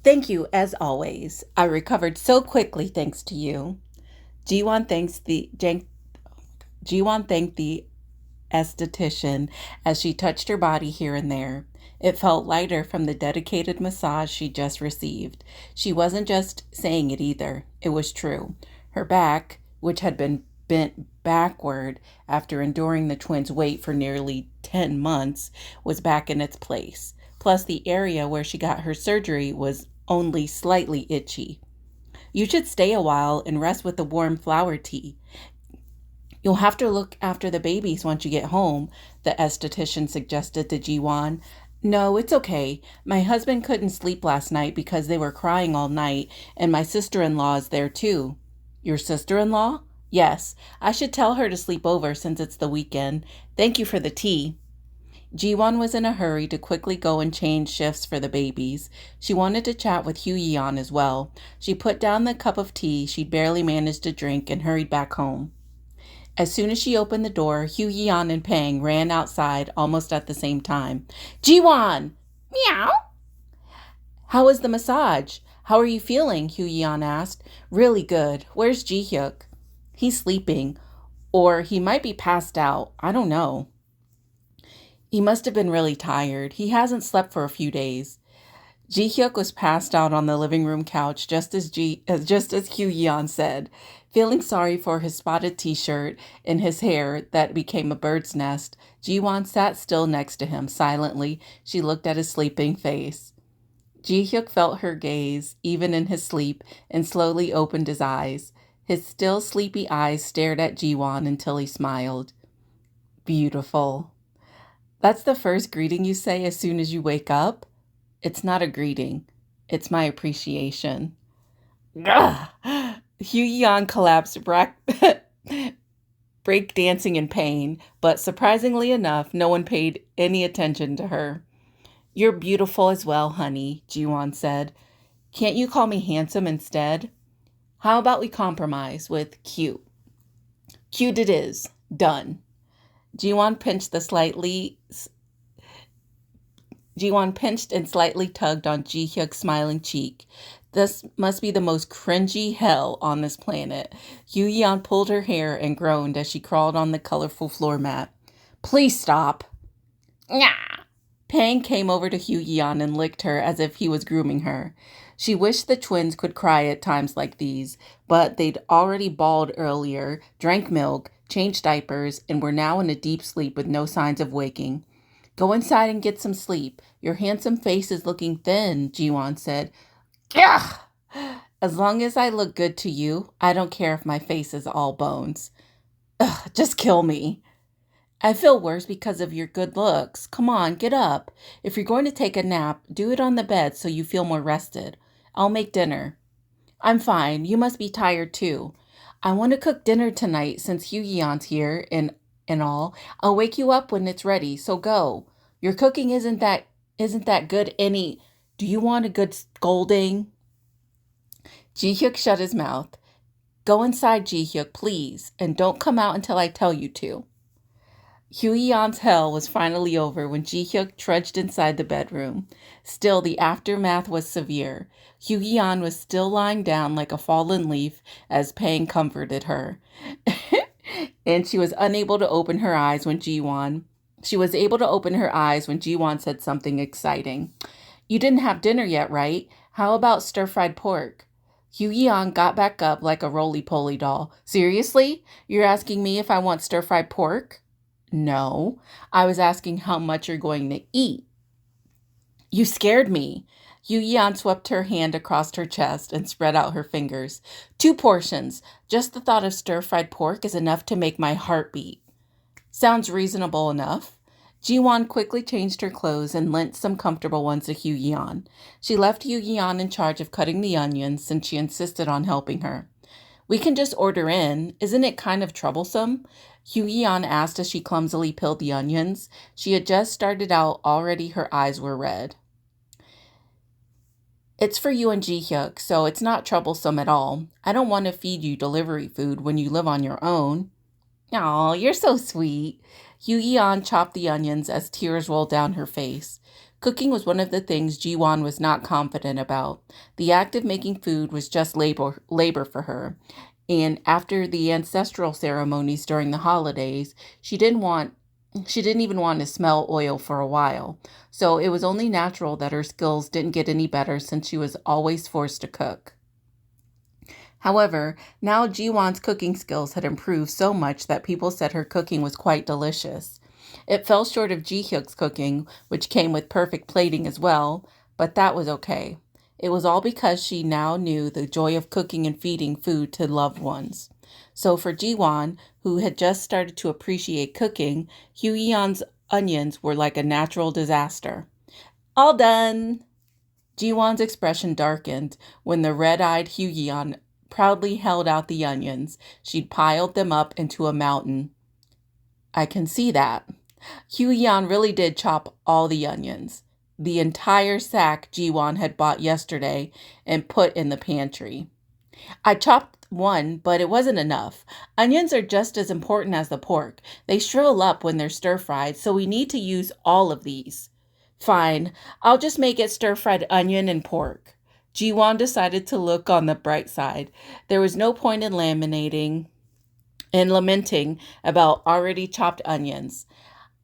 Thank you, as always. I recovered so quickly thanks to you. Jiwon thanks the Jiwon thanked the esthetician as she touched her body here and there. It felt lighter from the dedicated massage she just received. She wasn't just saying it either. It was true. Her back, which had been bent backward after enduring the twins' weight for nearly 10 months, was back in its place. Plus, the area where she got her surgery was only slightly itchy. You should stay a while and rest with the warm flower tea. You'll have to look after the babies once you get home, the esthetician suggested to Jiwon. No, it's okay. My husband couldn't sleep last night because they were crying all night, and my sister-in-law is there too. Your sister-in-law? Yes, I should tell her to sleep over since it's the weekend. Thank you for the tea. Jiwon was in a hurry to quickly go and change shifts for the babies. She wanted to chat with Hugyeon as well. She put down the cup of tea she'd barely managed to drink and hurried back home. As soon as she opened the door, Hugyeon and Pang ran outside almost at the same time. Jiwon! Meow! How was the massage? How are you feeling? Hugyeon asked. Really good. Where's Ji-hyuk? He's sleeping. Or he might be passed out. I don't know. He must have been really tired. He hasn't slept for a few days. Ji-hyuk was passed out on the living room couch just as Hugyeon said. Feeling sorry for his spotted t-shirt and his hair that became a bird's nest, Jiwon sat still next to him. Silently, she looked at his sleeping face. Ji-hyuk felt her gaze, even in his sleep, and slowly opened his eyes. His still sleepy eyes stared at Jiwon until he smiled. Beautiful. That's the first greeting you say as soon as you wake up? It's not a greeting. It's my appreciation. Hugyeon collapsed break dancing in pain, but surprisingly enough, no one paid any attention to her. "You're beautiful as well, honey," Jiwon said. "Can't you call me handsome instead? How about we compromise with cute?" "Cute it is. Done." Jiwon pinched and slightly tugged on Ji-hyuk's smiling cheek. This must be the most cringy hell on this planet. Hugh-yeon pulled her hair and groaned as she crawled on the colorful floor mat. "Please stop." "Nyah." Pang came over to Hugh-yeon and licked her as if he was grooming her. She wished the twins could cry at times like these, but they'd already bawled earlier, drank milk, changed diapers, and were now in a deep sleep with no signs of waking. "Go inside and get some sleep. Your handsome face is looking thin," Jiwon said. "Ugh! As long as I look good to you, I don't care if my face is all bones." "Ugh, just kill me." "I feel worse because of your good looks. Come on, get up. If you're going to take a nap, do it on the bed so you feel more rested. I'll make dinner." "I'm fine. You must be tired too." "I want to cook dinner tonight since Hugh-yeon's here and all. I'll wake you up when it's ready, so go. Your cooking isn't that good any. Do you want a good scolding?" Ji-hyuk shut his mouth. "Go inside, Ji-hyuk, please, and don't come out until I tell you to." Hugh-yeon's hell was finally over when Ji-hyuk trudged inside the bedroom. Still, the aftermath was severe. Hugh-yeon was still lying down like a fallen leaf as Pang comforted her. And she was able to open her eyes when Jiwon said something exciting. "You didn't have dinner yet, right? How about stir-fried pork?" Hugh-yeon got back up like a roly-poly doll. "Seriously? You're asking me if I want stir-fried pork?" "No, I was asking how much you're going to eat." "You scared me." Hugh-yeon swept her hand across her chest and spread out her fingers. "2 portions. Just the thought of stir-fried pork is enough to make my heart beat." "Sounds reasonable enough." Jiwon quickly changed her clothes and lent some comfortable ones to Hugh-yeon. She left Hugh-yeon in charge of cutting the onions since she insisted on helping her. "We can just order in. Isn't it kind of troublesome?" Hugh-yeon asked as she clumsily peeled the onions. She had just started out, already her eyes were red. "It's for you and Ji-hyuk, so it's not troublesome at all. I don't want to feed you delivery food when you live on your own." "Aw, you're so sweet." Hugh-yeon chopped the onions as tears rolled down her face. Cooking was one of the things Jiwon was not confident about. The act of making food was just labor for her. And after the ancestral ceremonies during the holidays, she didn't even want to smell oil for a while. So it was only natural that her skills didn't get any better since she was always forced to cook. However, now Jiwon's cooking skills had improved so much that people said her cooking was quite delicious. It fell short of Ji-hyuk's cooking, which came with perfect plating as well, but that was okay. It was all because she now knew the joy of cooking and feeding food to loved ones. So for Jiwon, who had just started to appreciate cooking, Hugh-yeon's onions were like a natural disaster. "All done." Jiwon's expression darkened when the red-eyed Hugh-yeon proudly held out the onions. She'd piled them up into a mountain. "I can see that." Hugh-yeon really did chop all the onions, the entire sack Jiwon had bought yesterday and put in the pantry. "I chopped one, but it wasn't enough. Onions are just as important as the pork. They shrivel up when they're stir-fried, so we need to use all of these." "Fine, I'll just make it stir-fried onion and pork." Jiwon decided to look on the bright side. There was no point in lamenting about already chopped onions.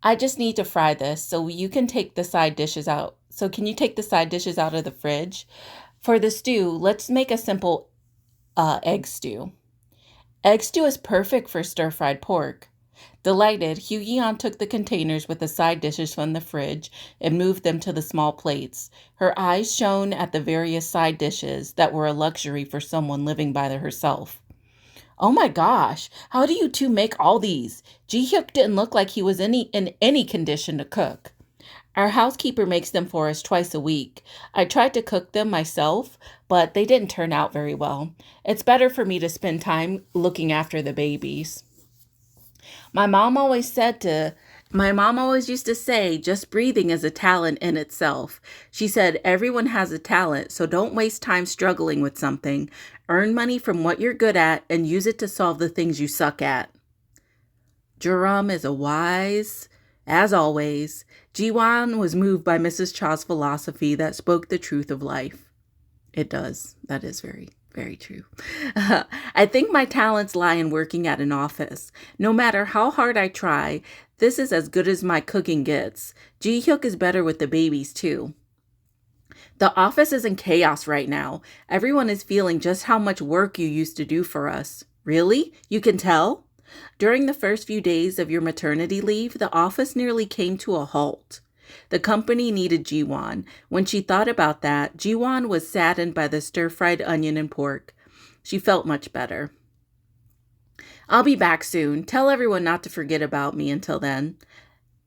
"I just need to fry this, so you can take the side dishes out. So can you take the side dishes out of the fridge? For the stew, let's make a simple egg stew." "Egg stew is perfect for stir-fried pork." Delighted, Hugh-yeon took the containers with the side dishes from the fridge and moved them to the small plates. Her eyes shone at the various side dishes that were a luxury for someone living by herself. "Oh my gosh, how do you two make all these? Ji-hyuk didn't look like he was in any condition to cook." "Our housekeeper makes them for us twice a week. I tried to cook them myself, but they didn't turn out very well. It's better for me to spend time looking after the babies." My mom always used to say, just breathing is a talent in itself. She said, everyone has a talent, so don't waste time struggling with something. Earn money from what you're good at and use it to solve the things you suck at. Jerome is a wise, as always. Jiwan was moved by Mrs. Cha's philosophy that spoke the truth of life. It does. That is very, very true. I think my talents lie in working at an office. No matter how hard I try, this is as good as my cooking gets. Ji-hyuk is better with the babies, too. The office is in chaos right now. Everyone is feeling just how much work you used to do for us. Really? You can tell? During the first few days of your maternity leave, the office nearly came to a halt. The company needed Jiwon. When she thought about that, Jiwon was saddened by the stir-fried onion and pork. She felt much better. I'll be back soon. Tell everyone not to forget about me until then.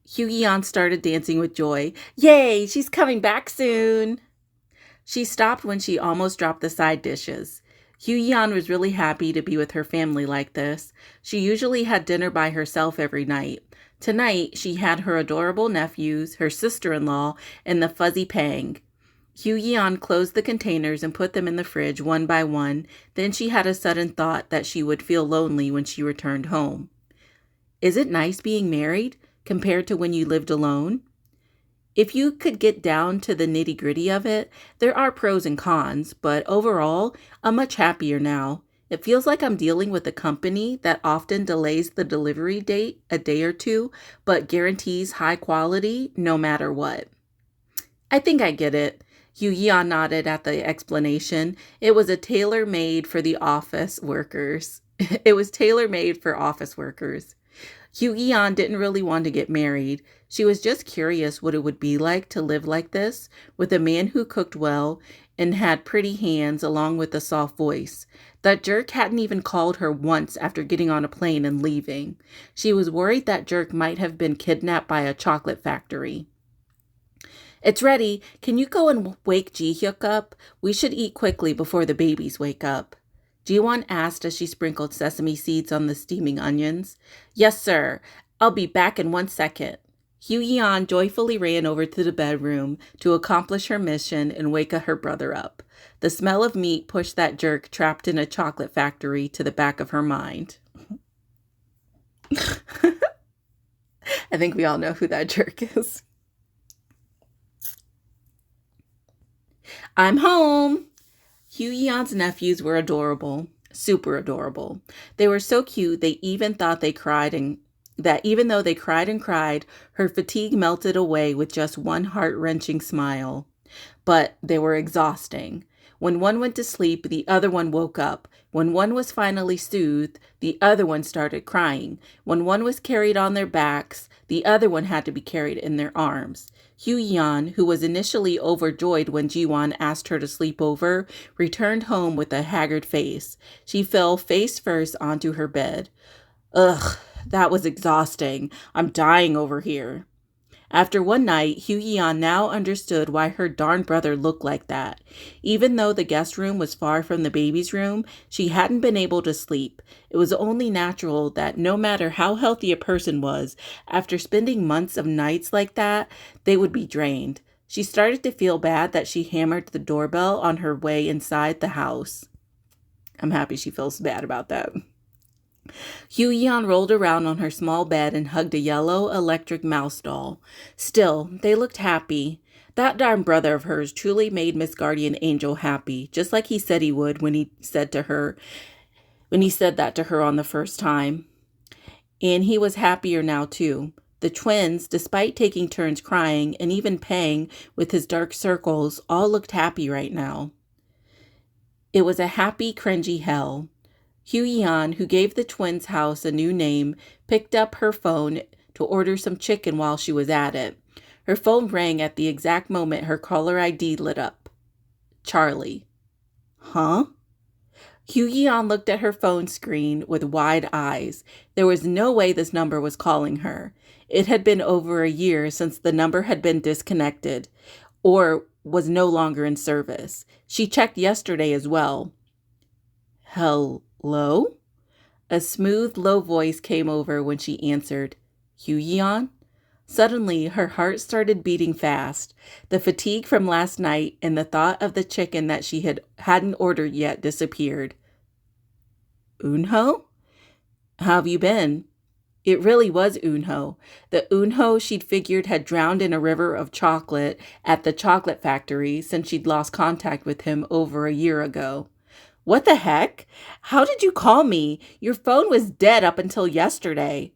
Hugyeon started dancing with joy. Yay, she's coming back soon. She stopped when she almost dropped the side dishes. Hugyeon was really happy to be with her family like this. She usually had dinner by herself every night. Tonight, she had her adorable nephews, her sister-in-law, and the fuzzy Pang. Hugyeon closed the containers and put them in the fridge one by one. Then she had a sudden thought that she would feel lonely when she returned home. Is it nice being married compared to when you lived alone? If you could get down to the nitty-gritty of it, there are pros and cons, but overall, I'm much happier now. It feels like I'm dealing with a company that often delays the delivery date a day or two, but guarantees high quality no matter what. I think I get it. Hugyeon nodded at the explanation. It was tailor-made for the office workers. It was tailor-made for office workers. Hugyeon didn't really want to get married. She was just curious what it would be like to live like this, with a man who cooked well and had pretty hands along with a soft voice. That jerk hadn't even called her once after getting on a plane and leaving. She was worried that jerk might have been kidnapped by a chocolate factory. It's ready. Can you go and wake Ji-hyuk up? We should eat quickly before the babies wake up. Jiwon asked as she sprinkled sesame seeds on the steaming onions. Yes, sir. I'll be back in 1 second. Hugyeon joyfully ran over to the bedroom to accomplish her mission and wake her brother up. The smell of meat pushed that jerk trapped in a chocolate factory to the back of her mind. I think we all know who that jerk is. I'm home. Hugyeon's nephews were adorable, super adorable. They were so cute they even thought they cried and that even though they cried and cried, her fatigue melted away with just one heart-wrenching smile. But they were exhausting. When one went to sleep, the other one woke up. When one was finally soothed, the other one started crying. When one was carried on their backs, the other one had to be carried in their arms. Hugyeon, who was initially overjoyed when Jiwon asked her to sleep over, returned home with a haggard face. She fell face first onto her bed. Ugh, that was exhausting. I'm dying over here. After one night, Hugyeon now understood why her darn brother looked like that. Even though the guest room was far from the baby's room, she hadn't been able to sleep. It was only natural that no matter how healthy a person was, after spending months of nights like that, they would be drained. She started to feel bad that she hammered the doorbell on her way inside the house. I'm happy she feels bad about that. Hugyeon rolled around on her small bed and hugged a yellow electric mouse doll. Still, they looked happy. That darn brother of hers truly made Miss Guardian Angel happy, just like he said he would when he said that to her on the first time. And he was happier now too. The twins, despite taking turns crying, and even Pang with his dark circles, all looked happy right now. It was a happy, cringy hell. Hugyeon, who gave the twins' house a new name, picked up her phone to order some chicken while she was at it. Her phone rang at the exact moment her caller ID lit up. Charlie. Huh? Hugyeon looked at her phone screen with wide eyes. There was no way this number was calling her. It had been over a year since the number had been disconnected or was no longer in service. She checked yesterday as well. Hello? A smooth, low voice came over when she answered, Hugh. Suddenly, her heart started beating fast. The fatigue from last night and the thought of the chicken that she hadn't ordered yet disappeared. Eunho? How have you been? It really was Eunho. The Eunho she'd figured had drowned in a river of chocolate at the chocolate factory since she'd lost contact with him over a year ago. What the heck? How did you call me? Your phone was dead up until yesterday.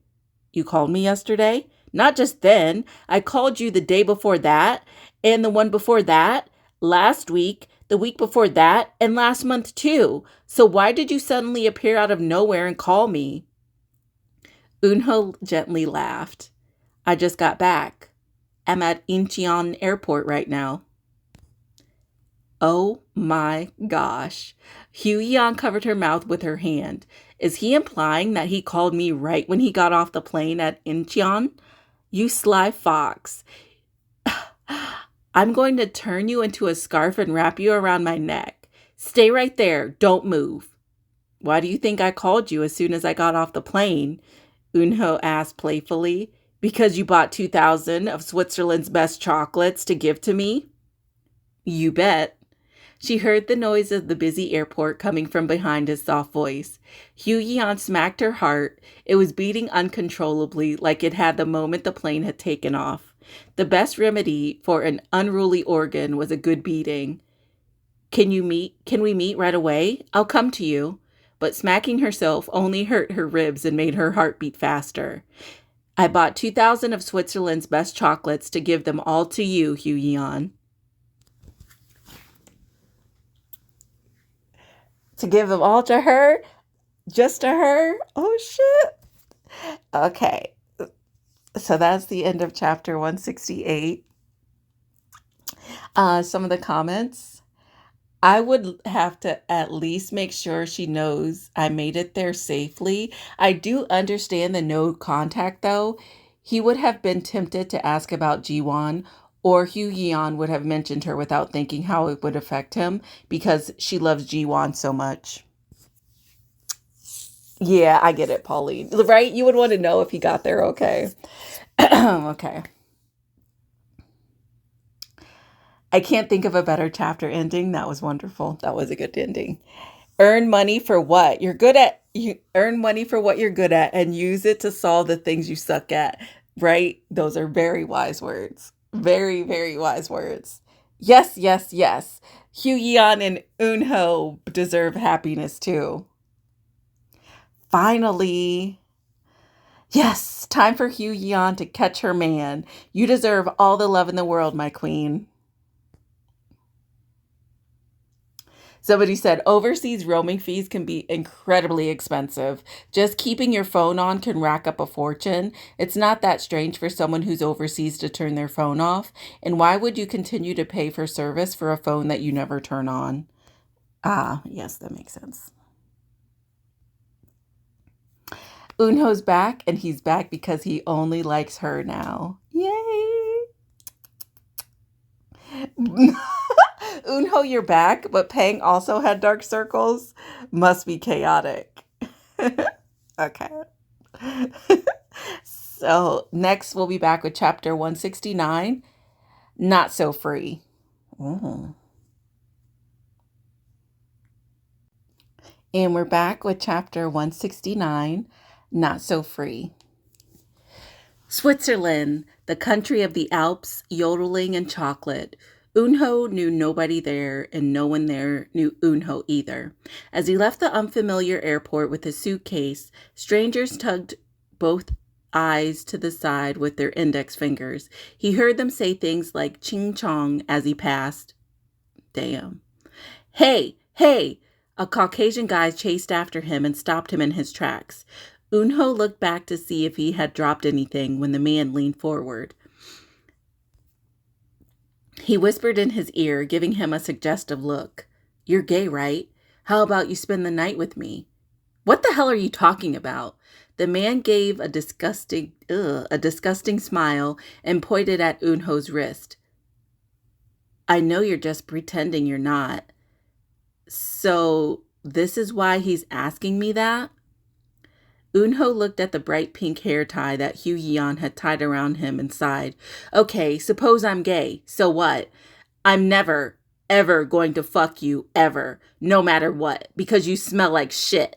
You called me yesterday? Not just then. I called you the day before that, and the one before that, last week, the week before that, and last month too. So why did you suddenly appear out of nowhere and call me? Eunho gently laughed. I just got back. I'm at Incheon Airport right now. Oh my gosh. Hugh covered her mouth with her hand. Is he implying that he called me right when he got off the plane at Incheon? You sly fox. I'm going to turn you into a scarf and wrap you around my neck. Stay right there. Don't move. Why do you think I called you as soon as I got off the plane? Eunho asked playfully. Because you bought 2,000 of Switzerland's best chocolates to give to me? You bet. She heard the noise of the busy airport coming from behind his soft voice. Hugh smacked her heart. It was beating uncontrollably like it had the moment the plane had taken off. The best remedy for an unruly organ was a good beating. Can we meet right away? I'll come to you. But smacking herself only hurt her ribs and made her heart beat faster. I bought 2,000 of Switzerland's best chocolates to give them all to you, Hugh. To give them all to her? Just to her? Oh, shit. Okay. So that's the end of chapter 168. Some of the comments. I would have to at least make sure she knows I made it there safely. I do understand the no contact, though. He would have been tempted to ask about Jiwon, or Hugh would have mentioned her without thinking how it would affect him because she loves Jiwon so much. Yeah, I get it, Pauline. Right? You would want to know if he got there okay. Okay. I can't think of a better chapter ending. That was wonderful. That was a good ending. Earn money for what you're good at. You earn money for what you're good at and use it to solve the things you suck at. Right? Those are very wise words. Very, very wise words. Yes, yes, yes. Hugh and Eunho deserve happiness too. Finally. Yes, time for Hugh to catch her man. You deserve all the love in the world, my queen. Somebody said overseas roaming fees can be incredibly expensive. Just keeping your phone on can rack up a fortune. It's not that strange for someone who's overseas to turn their phone off. And why would you continue to pay for service for a phone that you never turn on? Ah, yes, that makes sense. Eunho's back, and he's back because he only likes her now. Yay! Eunho, you're back, but Pang also had dark circles. Must be chaotic. Okay. So next we'll be back with chapter 169, Not So Free. Ooh. And we're back with chapter 169, Not So Free. Switzerland, the country of the Alps, yodeling, and chocolate. Eunho knew nobody there, and no one there knew Eunho either. As he left the unfamiliar airport with his suitcase, strangers tugged both eyes to the side with their index fingers. He heard them say things like ching chong as he passed. Damn. Hey, hey! A Caucasian guy chased after him and stopped him in his tracks. Eunho looked back to see if he had dropped anything when the man leaned forward. He whispered in his ear, giving him a suggestive look. You're gay, right? How about you spend the night with me? What the hell are you talking about? The man gave a disgusting smile and pointed at Eunho's wrist. I know you're just pretending you're not. So this is why he's asking me that? Eunho looked at the bright pink hair tie that Hugh Yeon had tied around him and sighed. Okay, suppose I'm gay. So what? I'm never, ever going to fuck you, ever. No matter what. Because you smell like shit.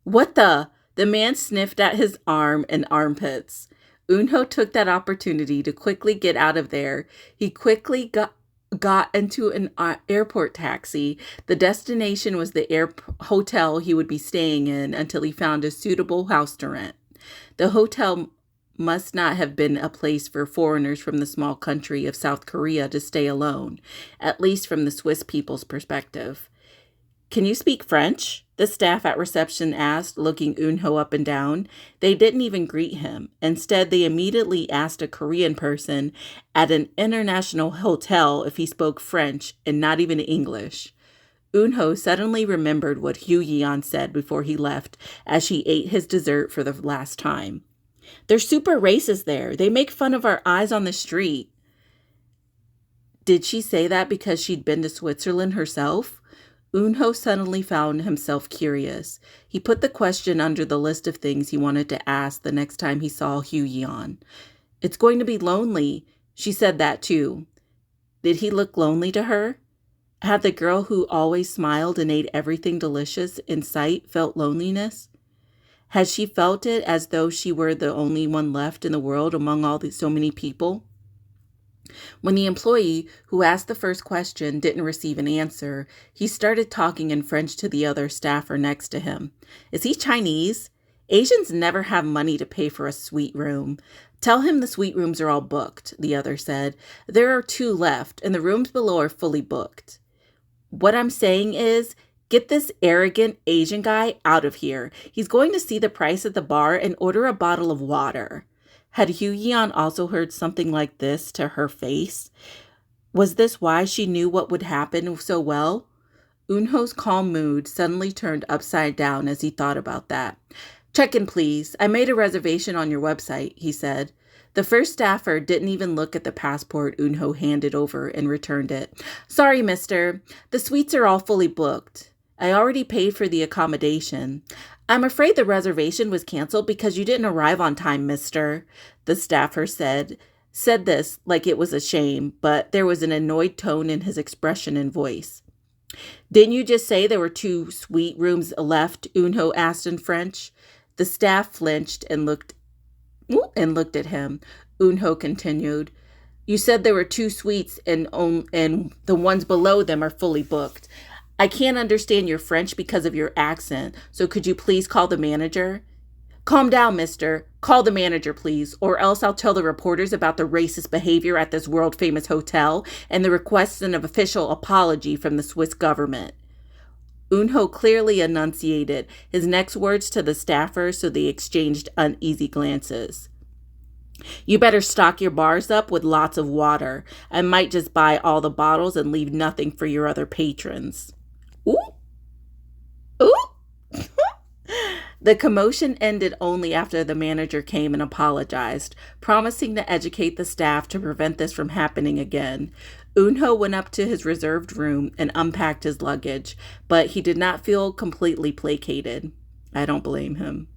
What the? The man sniffed at his arm and armpits. Eunho took that opportunity to quickly get out of there. He quickly got into an airport taxi. The destination was the hotel he would be staying in until he found a suitable house to rent. The hotel must not have been a place for foreigners from the small country of South Korea to stay alone, at least from the Swiss people's perspective. Can you speak French? The staff at reception asked, looking Eunho up and down. They didn't even greet him. Instead, they immediately asked a Korean person at an international hotel if he spoke French and not even English. Eunho suddenly remembered what Hugh Yeon said before he left as she ate his dessert for the last time. They're super racist there. They make fun of our eyes on the street. Did she say that because she'd been to Switzerland herself? Eunho suddenly found himself curious. He put the question under the list of things he wanted to ask the next time he saw Hugh Yeon. It's going to be lonely. She said that too. Did he look lonely to her? Had the girl who always smiled and ate everything delicious in sight felt loneliness? Had she felt it as though she were the only one left in the world among so many people? When the employee who asked the first question didn't receive an answer, he started talking in French to the other staffer next to him. Is he Chinese? Asians never have money to pay for a suite room. Tell him the suite rooms are all booked, the other said. There are 2 left, and the rooms below are fully booked. What I'm saying is, get this arrogant Asian guy out of here. He's going to see the price at the bar and order a bottle of water. Had Hugh Yeon also heard something like this to her face? Was this why she knew what would happen so well? Eunho's calm mood suddenly turned upside down as he thought about that. Check in, please. I made a reservation on your website, he said. The first staffer didn't even look at the passport Eunho handed over and returned it. Sorry, mister. The suites are all fully booked. I already paid for the accommodation. I'm afraid the reservation was canceled because you didn't arrive on time, mister, the staffer said this like it was a shame, but there was an annoyed tone in his expression and voice. Didn't you just say there were 2 suite rooms left? Eunho asked in French. The staff flinched and looked at him. Eunho continued. You said there were 2 suites and the ones below them are fully booked. I can't understand your French because of your accent, so could you please call the manager? Calm down, mister. Call the manager, please, or else I'll tell the reporters about the racist behavior at this world-famous hotel and the request an official apology from the Swiss government. Eunho clearly enunciated his next words to the staffer, so they exchanged uneasy glances. You better stock your bars up with lots of water. I might just buy all the bottles and leave nothing for your other patrons. Ooh! Ooh! The commotion ended only after the manager came and apologized, promising to educate the staff to prevent this from happening again. Eunho went up to his reserved room and unpacked his luggage, but he did not feel completely placated. I don't blame him.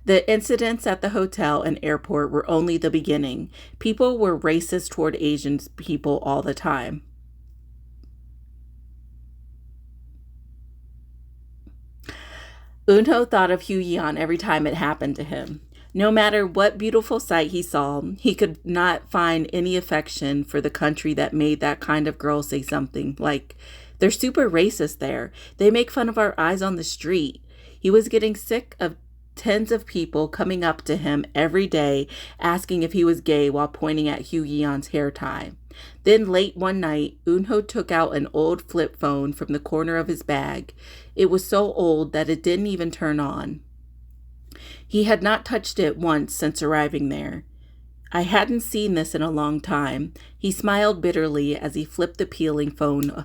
The incidents at the hotel and airport were only the beginning. People were racist toward Asian people all the time. Eunho thought of Hugh Yeon every time it happened to him. No matter what beautiful sight he saw, he could not find any affection for the country that made that kind of girl say something like, they're super racist there. They make fun of our eyes on the street. He was getting sick of tens of people coming up to him every day asking if he was gay while pointing at Hugh Yeon's hair tie. Then late one night, Eunho took out an old flip phone from the corner of his bag. It was so old that it didn't even turn on. He had not touched it once since arriving there. I hadn't seen this in a long time. He smiled bitterly as he flipped the peeling phone.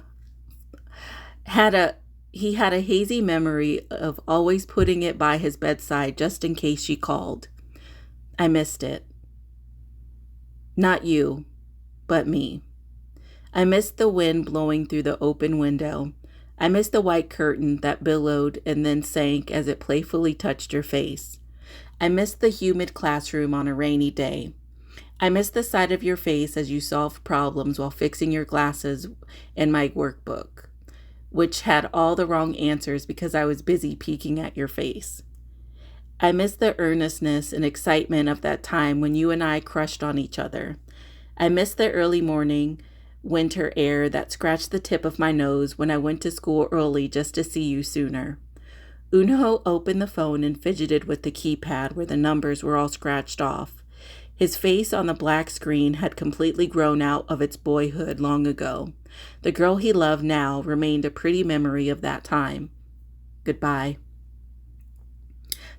He had a hazy memory of always putting it by his bedside just in case she called. I missed it. Not you, but me. I missed the wind blowing through the open window. I missed the white curtain that billowed and then sank as it playfully touched your face. I miss the humid classroom on a rainy day. I miss the sight of your face as you solved problems while fixing your glasses in my workbook, which had all the wrong answers because I was busy peeking at your face. I miss the earnestness and excitement of that time when you and I crushed on each other. I miss the early morning winter air that scratched the tip of my nose when I went to school early just to see you sooner. Unho opened the phone and fidgeted with the keypad where the numbers were all scratched off. His face on the black screen had completely grown out of its boyhood long ago. The girl he loved now remained a pretty memory of that time. Goodbye.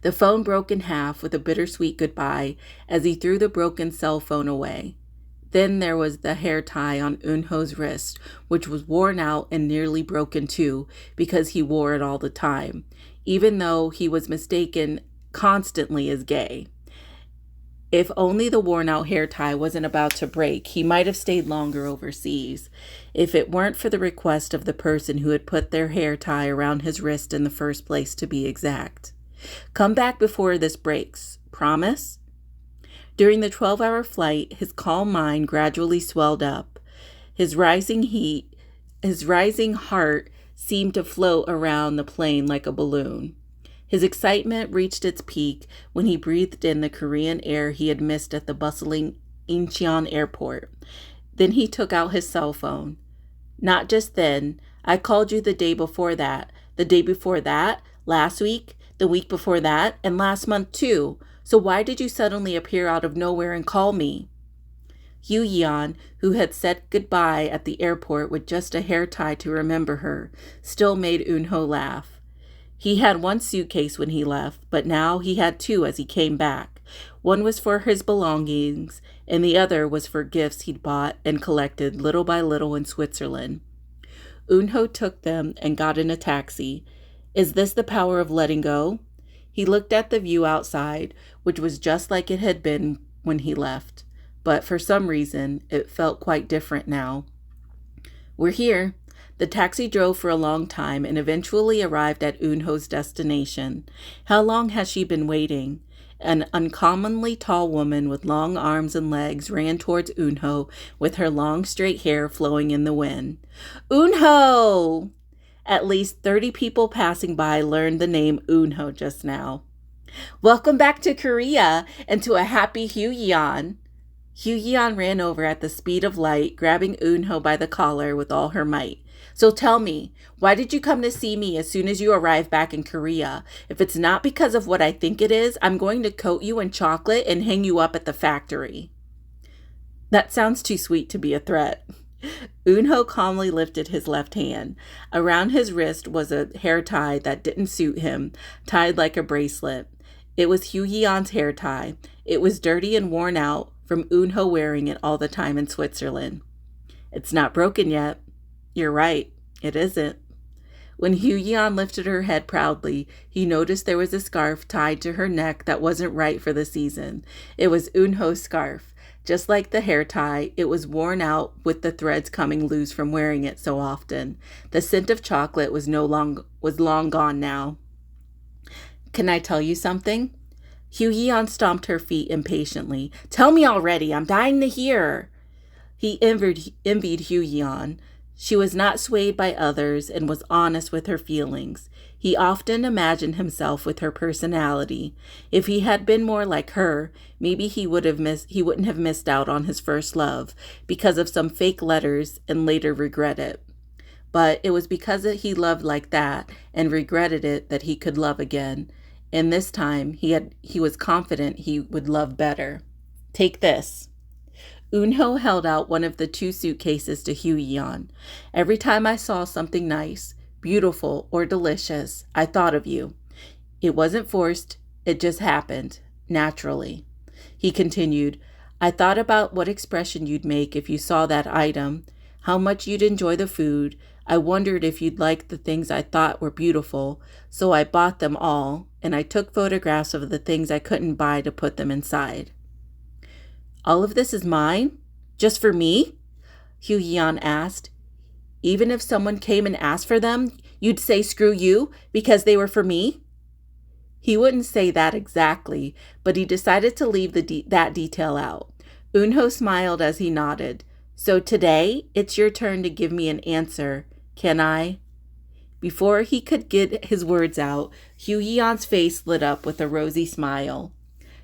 The phone broke in half with a bittersweet goodbye as he threw the broken cell phone away. Then there was the hair tie on Unho's wrist, which was worn out and nearly broken too because he wore it all the time, even though he was mistaken constantly as gay. If only the worn-out hair tie wasn't about to break, he might have stayed longer overseas, if it weren't for the request of the person who had put their hair tie around his wrist in the first place, to be exact. Come back before this breaks. Promise? During the 12-hour flight, his calm mind gradually swelled up. His rising heart seemed to float around the plane like a balloon. His excitement reached its peak when he breathed in the Korean air he had missed at the bustling Incheon airport. Then he took out his cell phone. Not just then. I called you the day before that, last week, the week before that, and last month too. So why did you suddenly appear out of nowhere and call me? Hugh Yeon, who had said goodbye at the airport with just a hair tie to remember her, still made Unho laugh. He had one suitcase when he left, but now he had two as he came back. One was for his belongings, and the other was for gifts he'd bought and collected little by little in Switzerland. Unho took them and got in a taxi. Is this the power of letting go? He looked at the view outside, which was just like it had been when he left, but for some reason, it felt quite different now. We're here. The taxi drove for a long time and eventually arrived at Unho's destination. How long has she been waiting? An uncommonly tall woman with long arms and legs ran towards Unho with her long straight hair flowing in the wind. Unho! At least 30 people passing by learned the name Unho just now. Welcome back to Korea and to a happy Hugh Yeon. Hugh Yeon ran over at the speed of light, grabbing Unho by the collar with all her might. So tell me, why did you come to see me as soon as you arrive back in Korea? If it's not because of what I think it is, I'm going to coat you in chocolate and hang you up at the factory. That sounds too sweet to be a threat. Unho calmly lifted his left hand. Around his wrist was a hair tie that didn't suit him, tied like a bracelet. It was Hugh Yeon's hair tie. It was dirty and worn out from Unho wearing it all the time in Switzerland. It's not broken yet. You're right, it isn't. When Hugh Yeon lifted her head proudly, he noticed there was a scarf tied to her neck that wasn't right for the season. It was Unho's scarf. Just like the hair tie, it was worn out with the threads coming loose from wearing it so often. The scent of chocolate was long gone now. Can I tell you something? Hugh Yeon stomped her feet impatiently. Tell me already, I'm dying to hear. He envied Hugh Yeon. She was not swayed by others and was honest with her feelings. He often imagined himself with her personality. If he had been more like her, maybe he wouldn't have missed out on his first love because of some fake letters and later regret it. But it was because he loved like that and regretted it that he could love again. And this time he was confident he would love better. Take this. Unho held out one of the two suitcases to Hugh Yeon. Every time I saw something nice, beautiful, or delicious, I thought of you. It wasn't forced, it just happened, naturally. He continued, I thought about what expression you'd make if you saw that item, how much you'd enjoy the food. I wondered if you'd like the things I thought were beautiful, so I bought them all, and I took photographs of the things I couldn't buy to put them inside. All of this is mine? Just for me? Hugh Yeon asked. Even if someone came and asked for them, you'd say screw you because they were for me? He wouldn't say that exactly, but he decided to leave that detail out. Eunho smiled as he nodded. So today, it's your turn to give me an answer. Can I? Before he could get his words out, Hugh-yeon's face lit up with a rosy smile.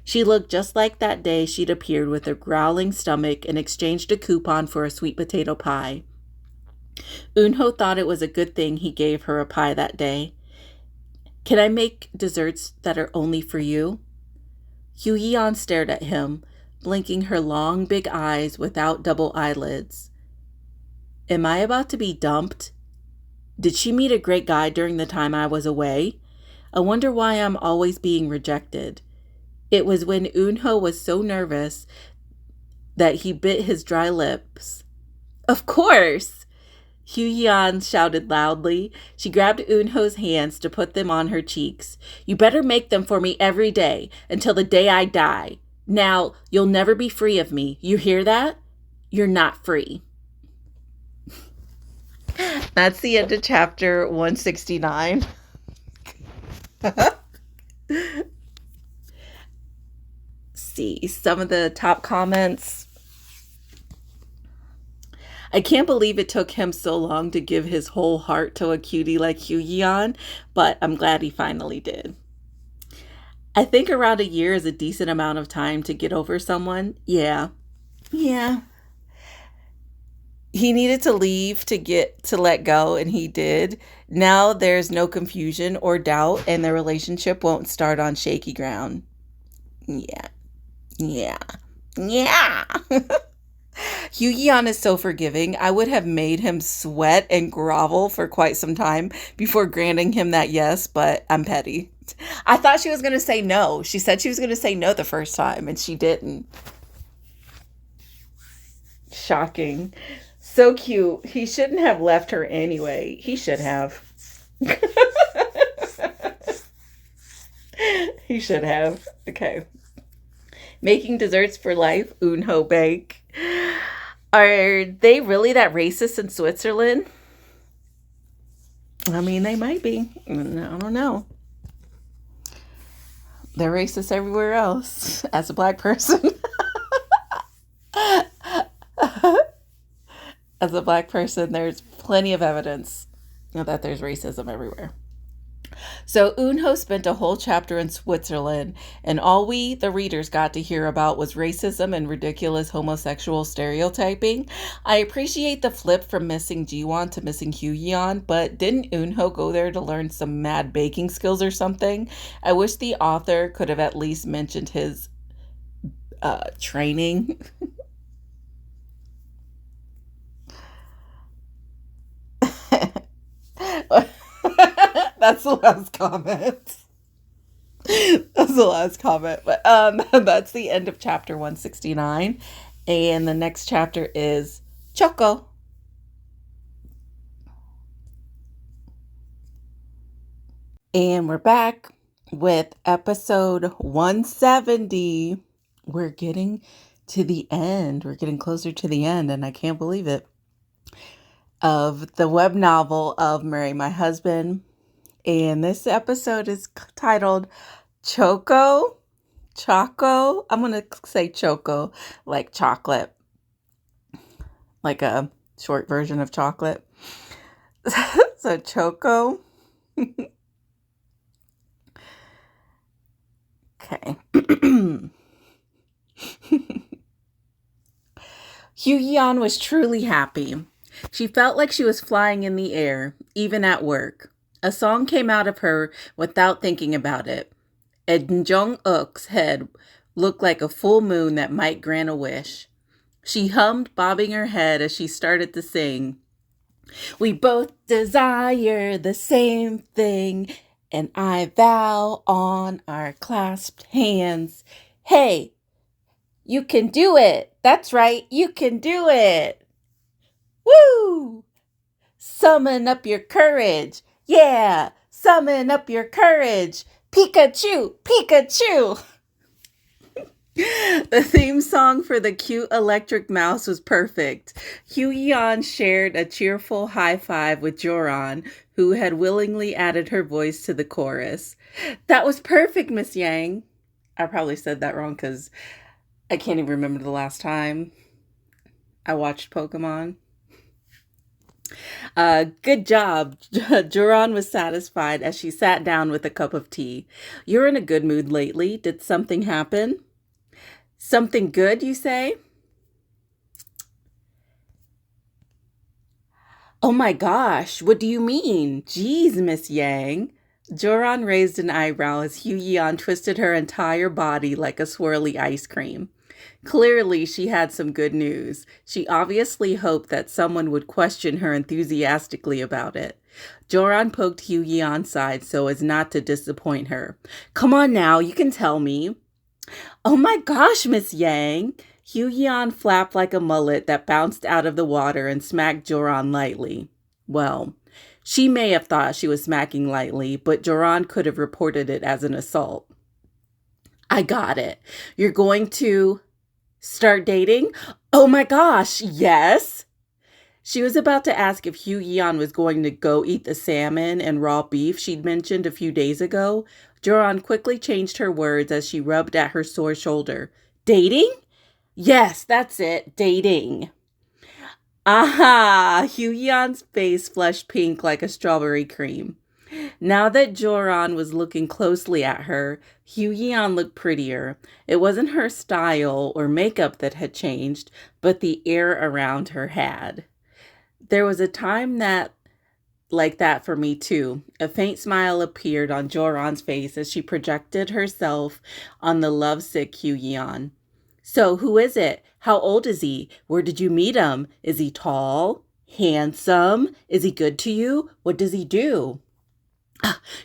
She looked just like that day she'd appeared with a growling stomach and exchanged a coupon for a sweet potato pie. Eunho thought it was a good thing he gave her a pie that day. Can I make desserts that are only for you? Hugh-yeon stared at him, blinking her long, big eyes without double eyelids. Am I about to be dumped? Did she meet a great guy during the time I was away? I wonder why I'm always being rejected. It was when Eunho was so nervous that he bit his dry lips. Of course! Hugh-yeon shouted loudly. She grabbed Eunho's hands to put them on her cheeks. You better make them for me every day, until the day I die. Now, you'll never be free of me. You hear that? You're not free. That's the end of chapter 169. See some of the top comments. I can't believe it took him so long to give his whole heart to a cutie like Hugh-yeon, but I'm glad he finally did. I think around a year is a decent amount of time to get over someone. Yeah. He needed to leave to let go, and he did. Now there's no confusion or doubt, and the relationship won't start on shaky ground. Yeah. Hugh-yeon is so forgiving. I would have made him sweat and grovel for quite some time before granting him that yes, but I'm petty. I thought she was going to say no. She said she was going to say no the first time, and she didn't. Shocking. So cute. He shouldn't have left her anyway. He should have. He should have. Okay. Making desserts for life, Eunho Bake. Are they really that racist in Switzerland? I mean, they might be. I don't know. They're racist everywhere else as a black person. As a black person, there's plenty of evidence that there's racism everywhere. So Eunho spent a whole chapter in Switzerland, and all we, the readers, got to hear about was racism and ridiculous homosexual stereotyping. I appreciate the flip from missing Jiwon to missing Hugh-yeon, but didn't Eunho go there to learn some mad baking skills or something? I wish the author could have at least mentioned his training. That's the last comment. That's the last comment. But that's the end of chapter 169. And the next chapter is Choco. And we're back with episode 170. We're getting to the end. We're getting closer to the end, and I can't believe it. Of the web novel of Marry My Husband. And this episode is titled Choco. I'm going to say Choco, like chocolate. Like a short version of chocolate. So Choco. Okay. Hugh-yeon was truly happy. She felt like she was flying in the air, even at work. A song came out of her without thinking about it. And Jung-uk's head looked like a full moon that might grant a wish. She hummed, bobbing her head as she started to sing. We both desire the same thing, and I vow on our clasped hands. Hey, you can do it. That's right, you can do it. Woo! Summon up your courage. Yeah, summon up your courage. Pikachu, Pikachu. The theme song for the cute electric mouse was perfect. Hugh-yeon shared a cheerful high five with Joran, who had willingly added her voice to the chorus. That was perfect, Miss Yang. I probably said that wrong because I can't even remember the last time I watched Pokemon. Good job. Joran was satisfied as she sat down with a cup of tea. You're in a good mood lately. Did something happen? Something good, you say? Oh my gosh, what do you mean? Geez, Miss Yang. Joran raised an eyebrow as Hu Yan twisted her entire body like a swirly ice cream. Clearly, she had some good news. She obviously hoped that someone would question her enthusiastically about it. Joran poked Hu Yan's side so as not to disappoint her. Come on now, you can tell me. Oh my gosh, Miss Yang! Hu Yan flapped like a mullet that bounced out of the water and smacked Joran lightly. Well, she may have thought she was smacking lightly, but Joran could have reported it as an assault. I got it. You're going to start dating? Oh my gosh, yes! She was about to ask if Hu Yan was going to go eat the salmon and raw beef she'd mentioned a few days ago. Joran quickly changed her words as she rubbed at her sore shoulder. Dating? Yes, that's it, dating. Aha! Hu Yan's face flushed pink like a strawberry cream. Now that Joran was looking closely at her, Hu Yan looked prettier. It wasn't her style or makeup that had changed, but the air around her had. There was a time like that for me too. A faint smile appeared on Joran's face as she projected herself on the lovesick Hu Yan. So, who is it? How old is he? Where did you meet him? Is he tall? Handsome? Is he good to you? What does he do?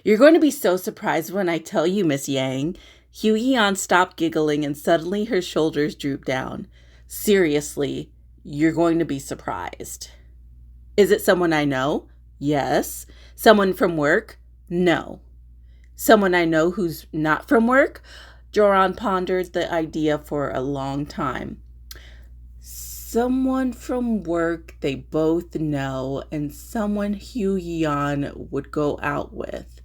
You're going to be so surprised when I tell you, Miss Yang. Hu Yan stopped giggling and suddenly her shoulders drooped down. Seriously, you're going to be surprised. Is it someone I know? Yes. Someone from work? No. Someone I know who's not from work? Joran pondered the idea for a long time. Someone from work they both know and someone Hu Yan would go out with.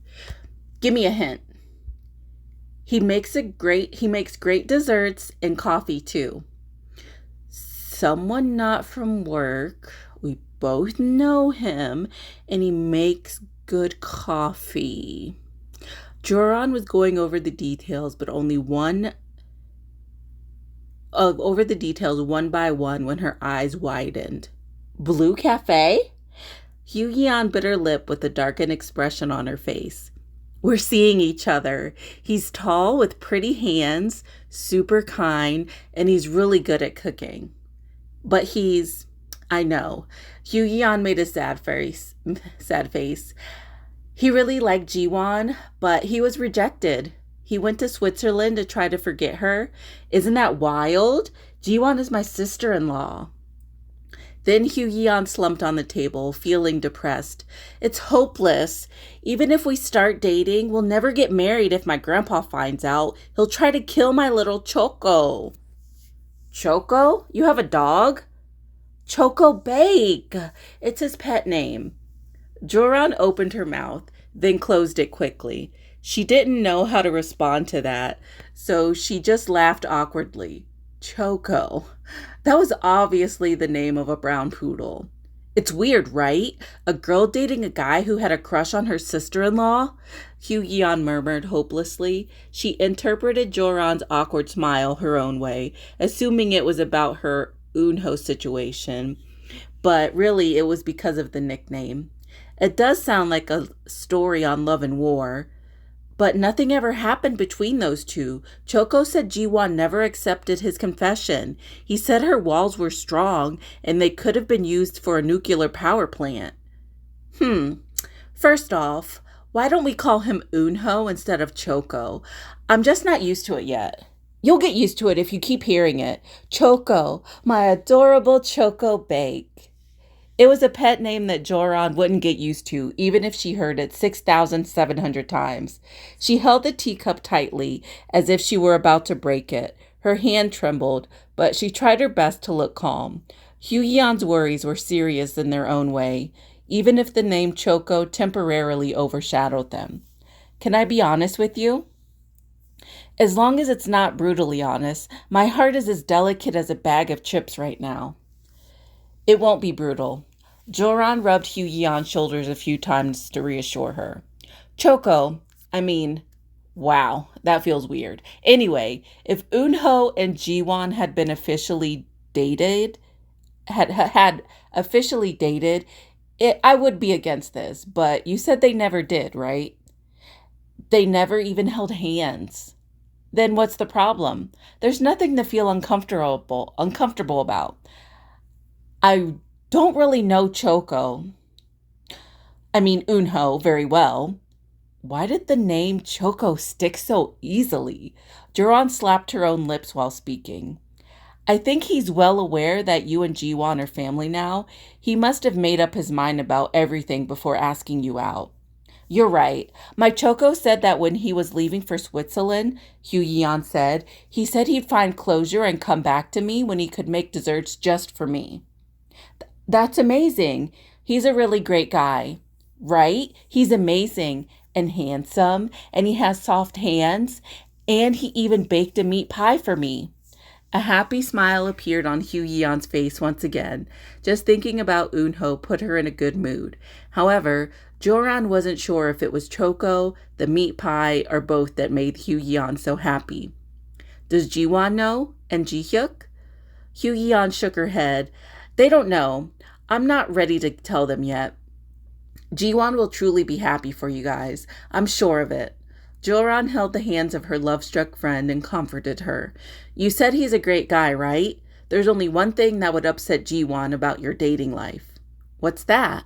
Give me a hint. He makes great desserts and coffee too. Someone not from work. We both know him and he makes good coffee. Joran was going over the details, one by one when her eyes widened. Blue Cafe? Hu Yan bit her lip with a darkened expression on her face. We're seeing each other. He's tall with pretty hands, super kind, and he's really good at cooking. But I know. Hu Yan made a sad face. He really liked Jiwon, but he was rejected. He went to Switzerland to try to forget her. Isn't that wild? Jiwon is my sister-in-law. Then Hu Yan slumped on the table, feeling depressed. It's hopeless. Even if we start dating, we'll never get married if my grandpa finds out. He'll try to kill my little Choco. Choco? You have a dog? Choco Bake. It's his pet name. Joran opened her mouth, then closed it quickly. She didn't know how to respond to that, so she just laughed awkwardly. Choco. That was obviously the name of a brown poodle. It's weird, right? A girl dating a guy who had a crush on her sister-in-law? Hu Yan murmured hopelessly. She interpreted Joran's awkward smile her own way, assuming it was about her Eunho situation. But really, it was because of the nickname. It does sound like a story on Love and War, but nothing ever happened between those two. Choco said Jiwon never accepted his confession. He said her walls were strong and they could have been used for a nuclear power plant. First off, why don't we call him Eunho instead of Choco? I'm just not used to it yet. You'll get used to it if you keep hearing it. Choco, my adorable Choco Bake. It was a pet name that Joran wouldn't get used to, even if she heard it 6,700 times. She held the teacup tightly, as if she were about to break it. Her hand trembled, but she tried her best to look calm. Hu Yan's worries were serious in their own way, even if the name Choco temporarily overshadowed them. Can I be honest with you? As long as it's not brutally honest, my heart is as delicate as a bag of chips right now. It won't be brutal. Joran rubbed Hugh-Yeon's shoulders a few times to reassure her. Choco, wow, that feels weird. Anyway, if Eunho and Jiwon had been officially dated, had officially dated, I would be against this, but you said they never did, right? They never even held hands. Then what's the problem? There's nothing to feel uncomfortable about. I don't really know Eunho very well. Why did the name Choco stick so easily? Joran slapped her own lips while speaking. I think he's well aware that you and Jiwon are family now. He must have made up his mind about everything before asking you out. You're right. My Choco said that when he was leaving for Switzerland, Hugh-Yeon said, he said he'd find closure and come back to me when he could make desserts just for me. That's amazing. He's a really great guy, right? He's amazing and handsome, and he has soft hands, and he even baked a meat pie for me. A happy smile appeared on Hugh-Yeon's face once again. Just thinking about Eunho put her in a good mood. However, Joran wasn't sure if it was Choco, the meat pie, or both that made Hugh-Yeon so happy. Does Jiwon know? And Jihyuk? Hugh-Yeon shook her head. They don't know. I'm not ready to tell them yet. Jiwon will truly be happy for you guys. I'm sure of it. Joran held the hands of her love-struck friend and comforted her. You said he's a great guy, right? There's only one thing that would upset Jiwon about your dating life. What's that?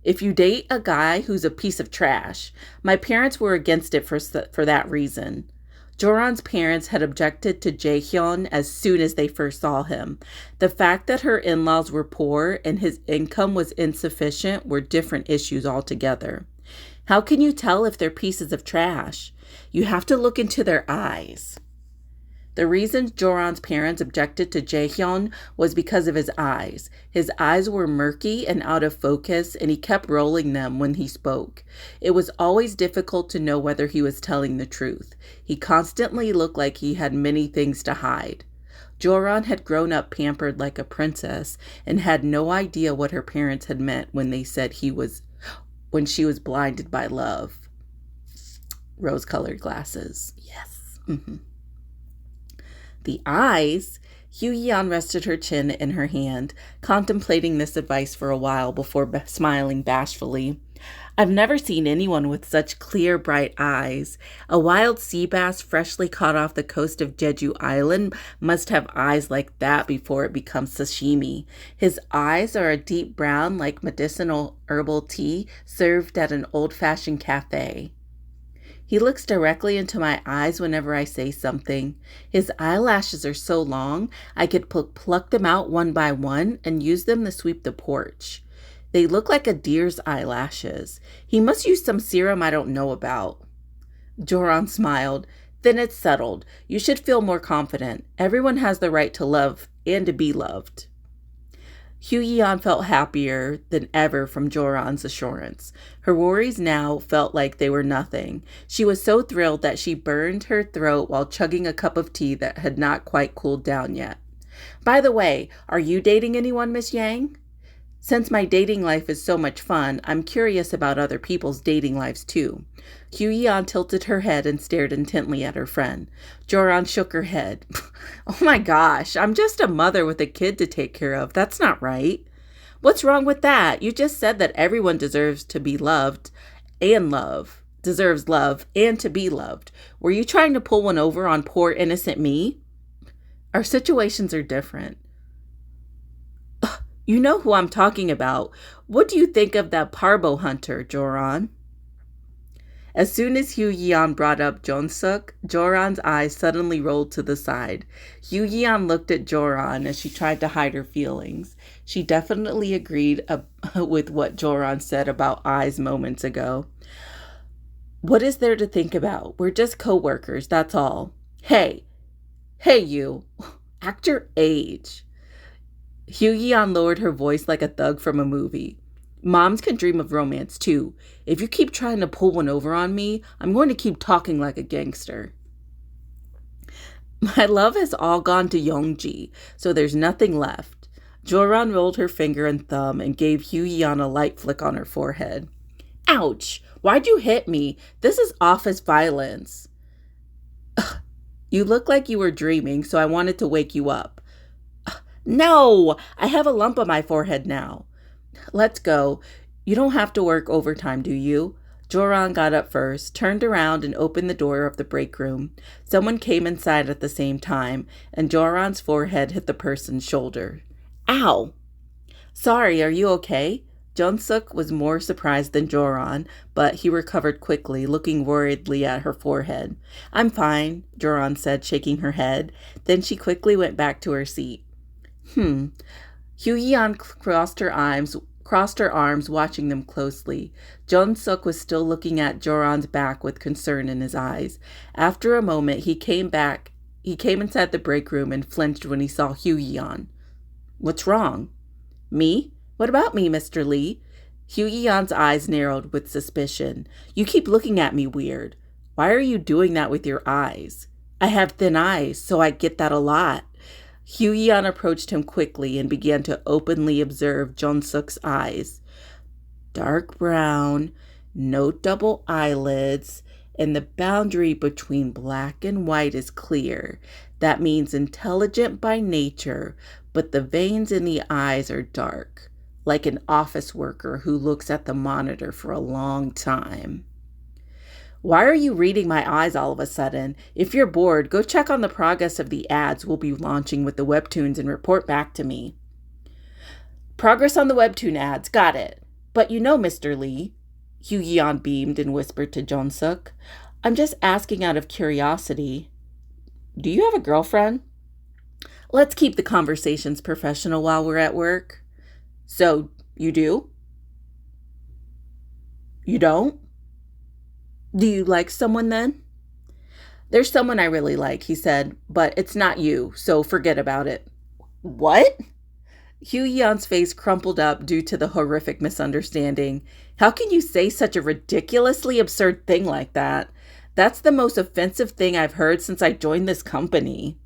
If you date a guy who's a piece of trash. My parents were against it for that reason. Joran's parents had objected to Jaehyun as soon as they first saw him. The fact that her in-laws were poor and his income was insufficient were different issues altogether. How can you tell if they're pieces of trash? You have to look into their eyes. The reason Joran's parents objected to Jaehyun was because of his eyes. His eyes were murky and out of focus, and he kept rolling them when he spoke. It was always difficult to know whether he was telling the truth. He constantly looked like he had many things to hide. Joran had grown up pampered like a princess and had no idea what her parents had meant when they said when she was blinded by love. Rose-colored glasses. Yes. Mm-hmm. The eyes. Hugh-Yeon rested her chin in her hand, contemplating this advice for a while before smiling bashfully. I've never seen anyone with such clear, bright eyes. A wild sea bass freshly caught off the coast of Jeju Island must have eyes like that before it becomes sashimi. His eyes are a deep brown like medicinal herbal tea served at an old-fashioned cafe. He looks directly into my eyes whenever I say something. His eyelashes are so long, I could pluck them out one by one and use them to sweep the porch. They look like a deer's eyelashes. He must use some serum I don't know about. Joran smiled. Then it's settled. You should feel more confident. Everyone has the right to love and to be loved. Hugh-Yeon felt happier than ever from Joran's assurance. Her worries now felt like they were nothing. She was so thrilled that she burned her throat while chugging a cup of tea that had not quite cooled down yet. By the way, are you dating anyone, Miss Yang? Since my dating life is so much fun, I'm curious about other people's dating lives too. Hugh-Yeon tilted her head and stared intently at her friend. Joran shook her head. Oh my gosh, I'm just a mother with a kid to take care of. That's not right. What's wrong with that? You just said that everyone deserves to be loved and deserves love and to be loved. Were you trying to pull one over on poor innocent me? Our situations are different. You know who I'm talking about. What do you think of that parbo hunter, Joran? As soon as Hugh-Yeon brought up Jong-suk, Joran's eyes suddenly rolled to the side. Hugh-Yeon looked at Joran as she tried to hide her feelings. She definitely agreed with what Joran said about eyes moments ago. What is there to think about? We're just co-workers, that's all. Hey you, act your age. Hugh-Yeon lowered her voice like a thug from a movie. Moms can dream of romance too. If you keep trying to pull one over on me, I'm going to keep talking like a gangster. My love has all gone to Yongji, so there's nothing left. Joran rolled her finger and thumb and gave Hugh-Yan a light flick on her forehead. Ouch! Why'd you hit me? This is office violence. You look like you were dreaming, so I wanted to wake you up. No! I have a lump on my forehead now. Let's go. You don't have to work overtime, do you? Joran got up first, turned around, and opened the door of the break room. Someone came inside at the same time, and Joran's forehead hit the person's shoulder. Ow! Sorry, are you okay? Jung-suk was more surprised than Joran, but he recovered quickly, looking worriedly at her forehead. I'm fine, Joran said, shaking her head. Then she quickly went back to her seat. Hugh-Yan crossed her arms, watching them closely. Jung-suk was still looking at Joran's back with concern in his eyes. After a moment, he came inside the break room and flinched when he saw Hugh-Yan. What's wrong? Me? What about me, Mr. Lee? Hugh-Yan's eyes narrowed with suspicion. You keep looking at me weird. Why are you doing that with your eyes? I have thin eyes, so I get that a lot. Hugh-Yan approached him quickly and began to openly observe Jung-suk's eyes. Dark brown, no double eyelids, and the boundary between black and white is clear. That means intelligent by nature, but the veins in the eyes are dark, like an office worker who looks at the monitor for a long time. Why are you reading my eyes all of a sudden? If you're bored, go check on the progress of the ads we'll be launching with the webtoons and report back to me. Progress on the webtoon ads, got it. But you know, Mr. Lee, Hugh-Yan beamed and whispered to Jung-suk, I'm just asking out of curiosity. Do you have a girlfriend? Let's keep the conversations professional while we're at work. So, you do? You don't? Do you like someone then? There's someone I really like, he said, but it's not you, so forget about it. What? Hugh-Yan's face crumpled up due to the horrific misunderstanding. How can you say such a ridiculously absurd thing like that? That's the most offensive thing I've heard since I joined this company.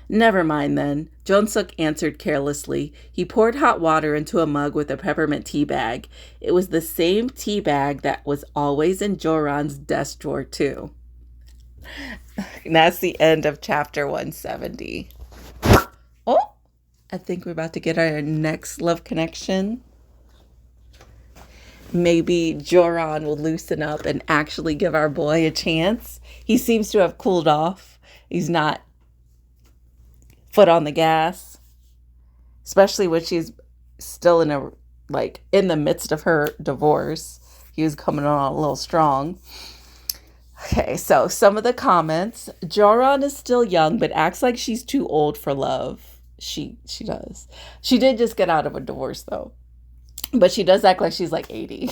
Never mind then, Jung-suk answered carelessly. He poured hot water into a mug with a peppermint tea bag. It was the same tea bag that was always in Joran's desk drawer too. And that's the end of chapter 170. Oh, I think we're about to get our next love connection. Maybe Joran will loosen up and actually give our boy a chance. He seems to have cooled off. He's not foot on the gas, especially when she's still in the midst of her divorce. He was coming on a little strong. Okay, so some of the comments. Joran is still young, but acts like she's too old for love. She does. She did just get out of a divorce though, but she does act like she's like 80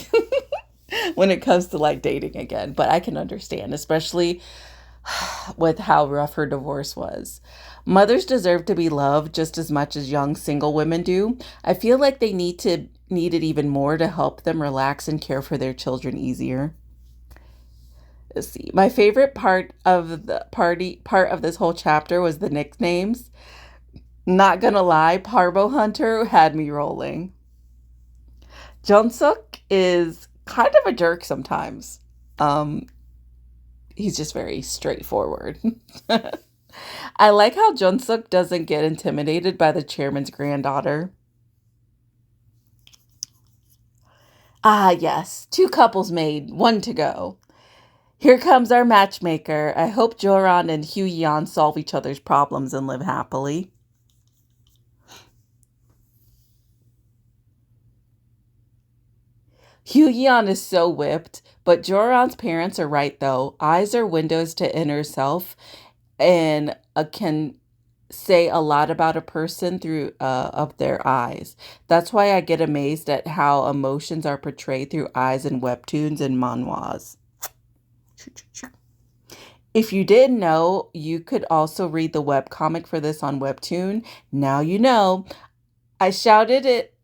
when it comes to like dating again. But I can understand, especially with how rough her divorce was. Mothers deserve to be loved just as much as young single women do. I feel like they need it even more to help them relax and care for their children easier. Let's see. My favorite part of this whole chapter was the nicknames. Not gonna lie, Parbo Hunter had me rolling. Jung-suk is kind of a jerk sometimes. He's just very straightforward. I like how Jung-suk doesn't get intimidated by the chairman's granddaughter. Ah, yes. 2 couples made, 1 to go. Here comes our matchmaker. I hope Joran and Hugh-Yan solve each other's problems and live happily. Hugh-Yan is so whipped, but Joran's parents are right though. Eyes are windows to inner self and can say a lot about a person through of their eyes. That's why I get amazed at how emotions are portrayed through eyes in webtoons and manhwas. If you didn't know, you could also read the webcomic for this on Webtoon. Now you know. I shouted it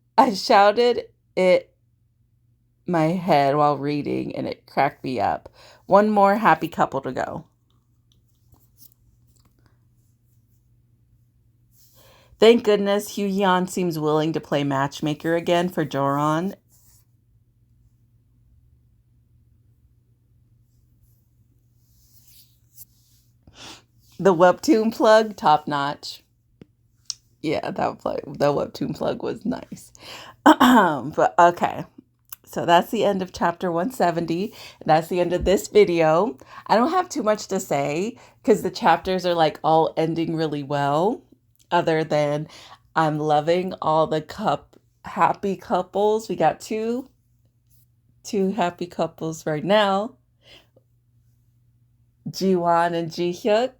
my head while reading, and it cracked me up. One more happy couple to go. Thank goodness Hugh Yeon seems willing to play matchmaker again for Joran. The webtoon plug, top notch. Yeah, the webtoon plug was nice. But okay. So that's the end of chapter 170. That's the end of this video. I don't have too much to say because the chapters are like all ending really well, other than I'm loving all the happy couples. We got two happy couples right now. Jiwon and Jihyuk.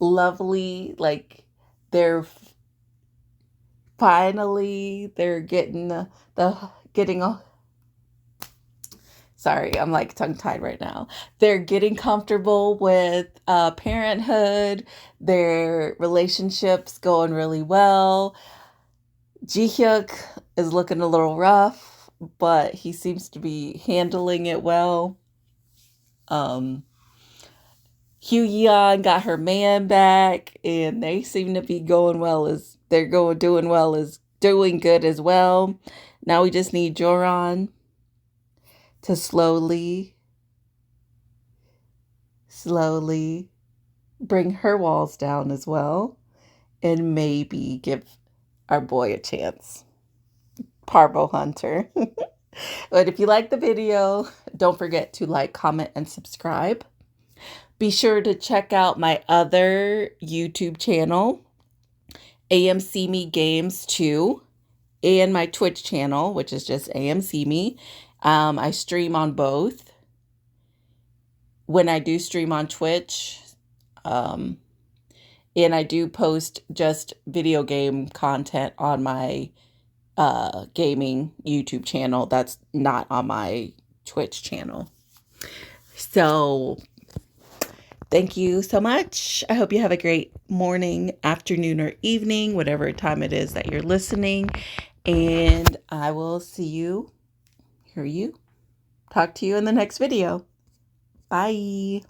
Lovely, like they're finally they're getting sorry, I'm like tongue-tied right now. They're getting comfortable with parenthood. Their relationship's going really well. Jihyuk is looking a little rough, but he seems to be handling it well. Hugh Yeon got her man back, and they seem to be doing good as well. Now we just need Joran to slowly bring her walls down as well, and maybe give our boy a chance. Parvo Hunter. But if you like the video, don't forget to like, comment, and subscribe. Be sure to check out my other YouTube channel, AMC Me Games 2, and my Twitch channel, which is just AMC Me. I stream on both. When I do stream on Twitch, and I do post just video game content on my gaming YouTube channel that's not on my Twitch channel. So thank you so much. I hope you have a great morning, afternoon, or evening, whatever time it is that you're listening. And I will talk to you in the next video. Bye.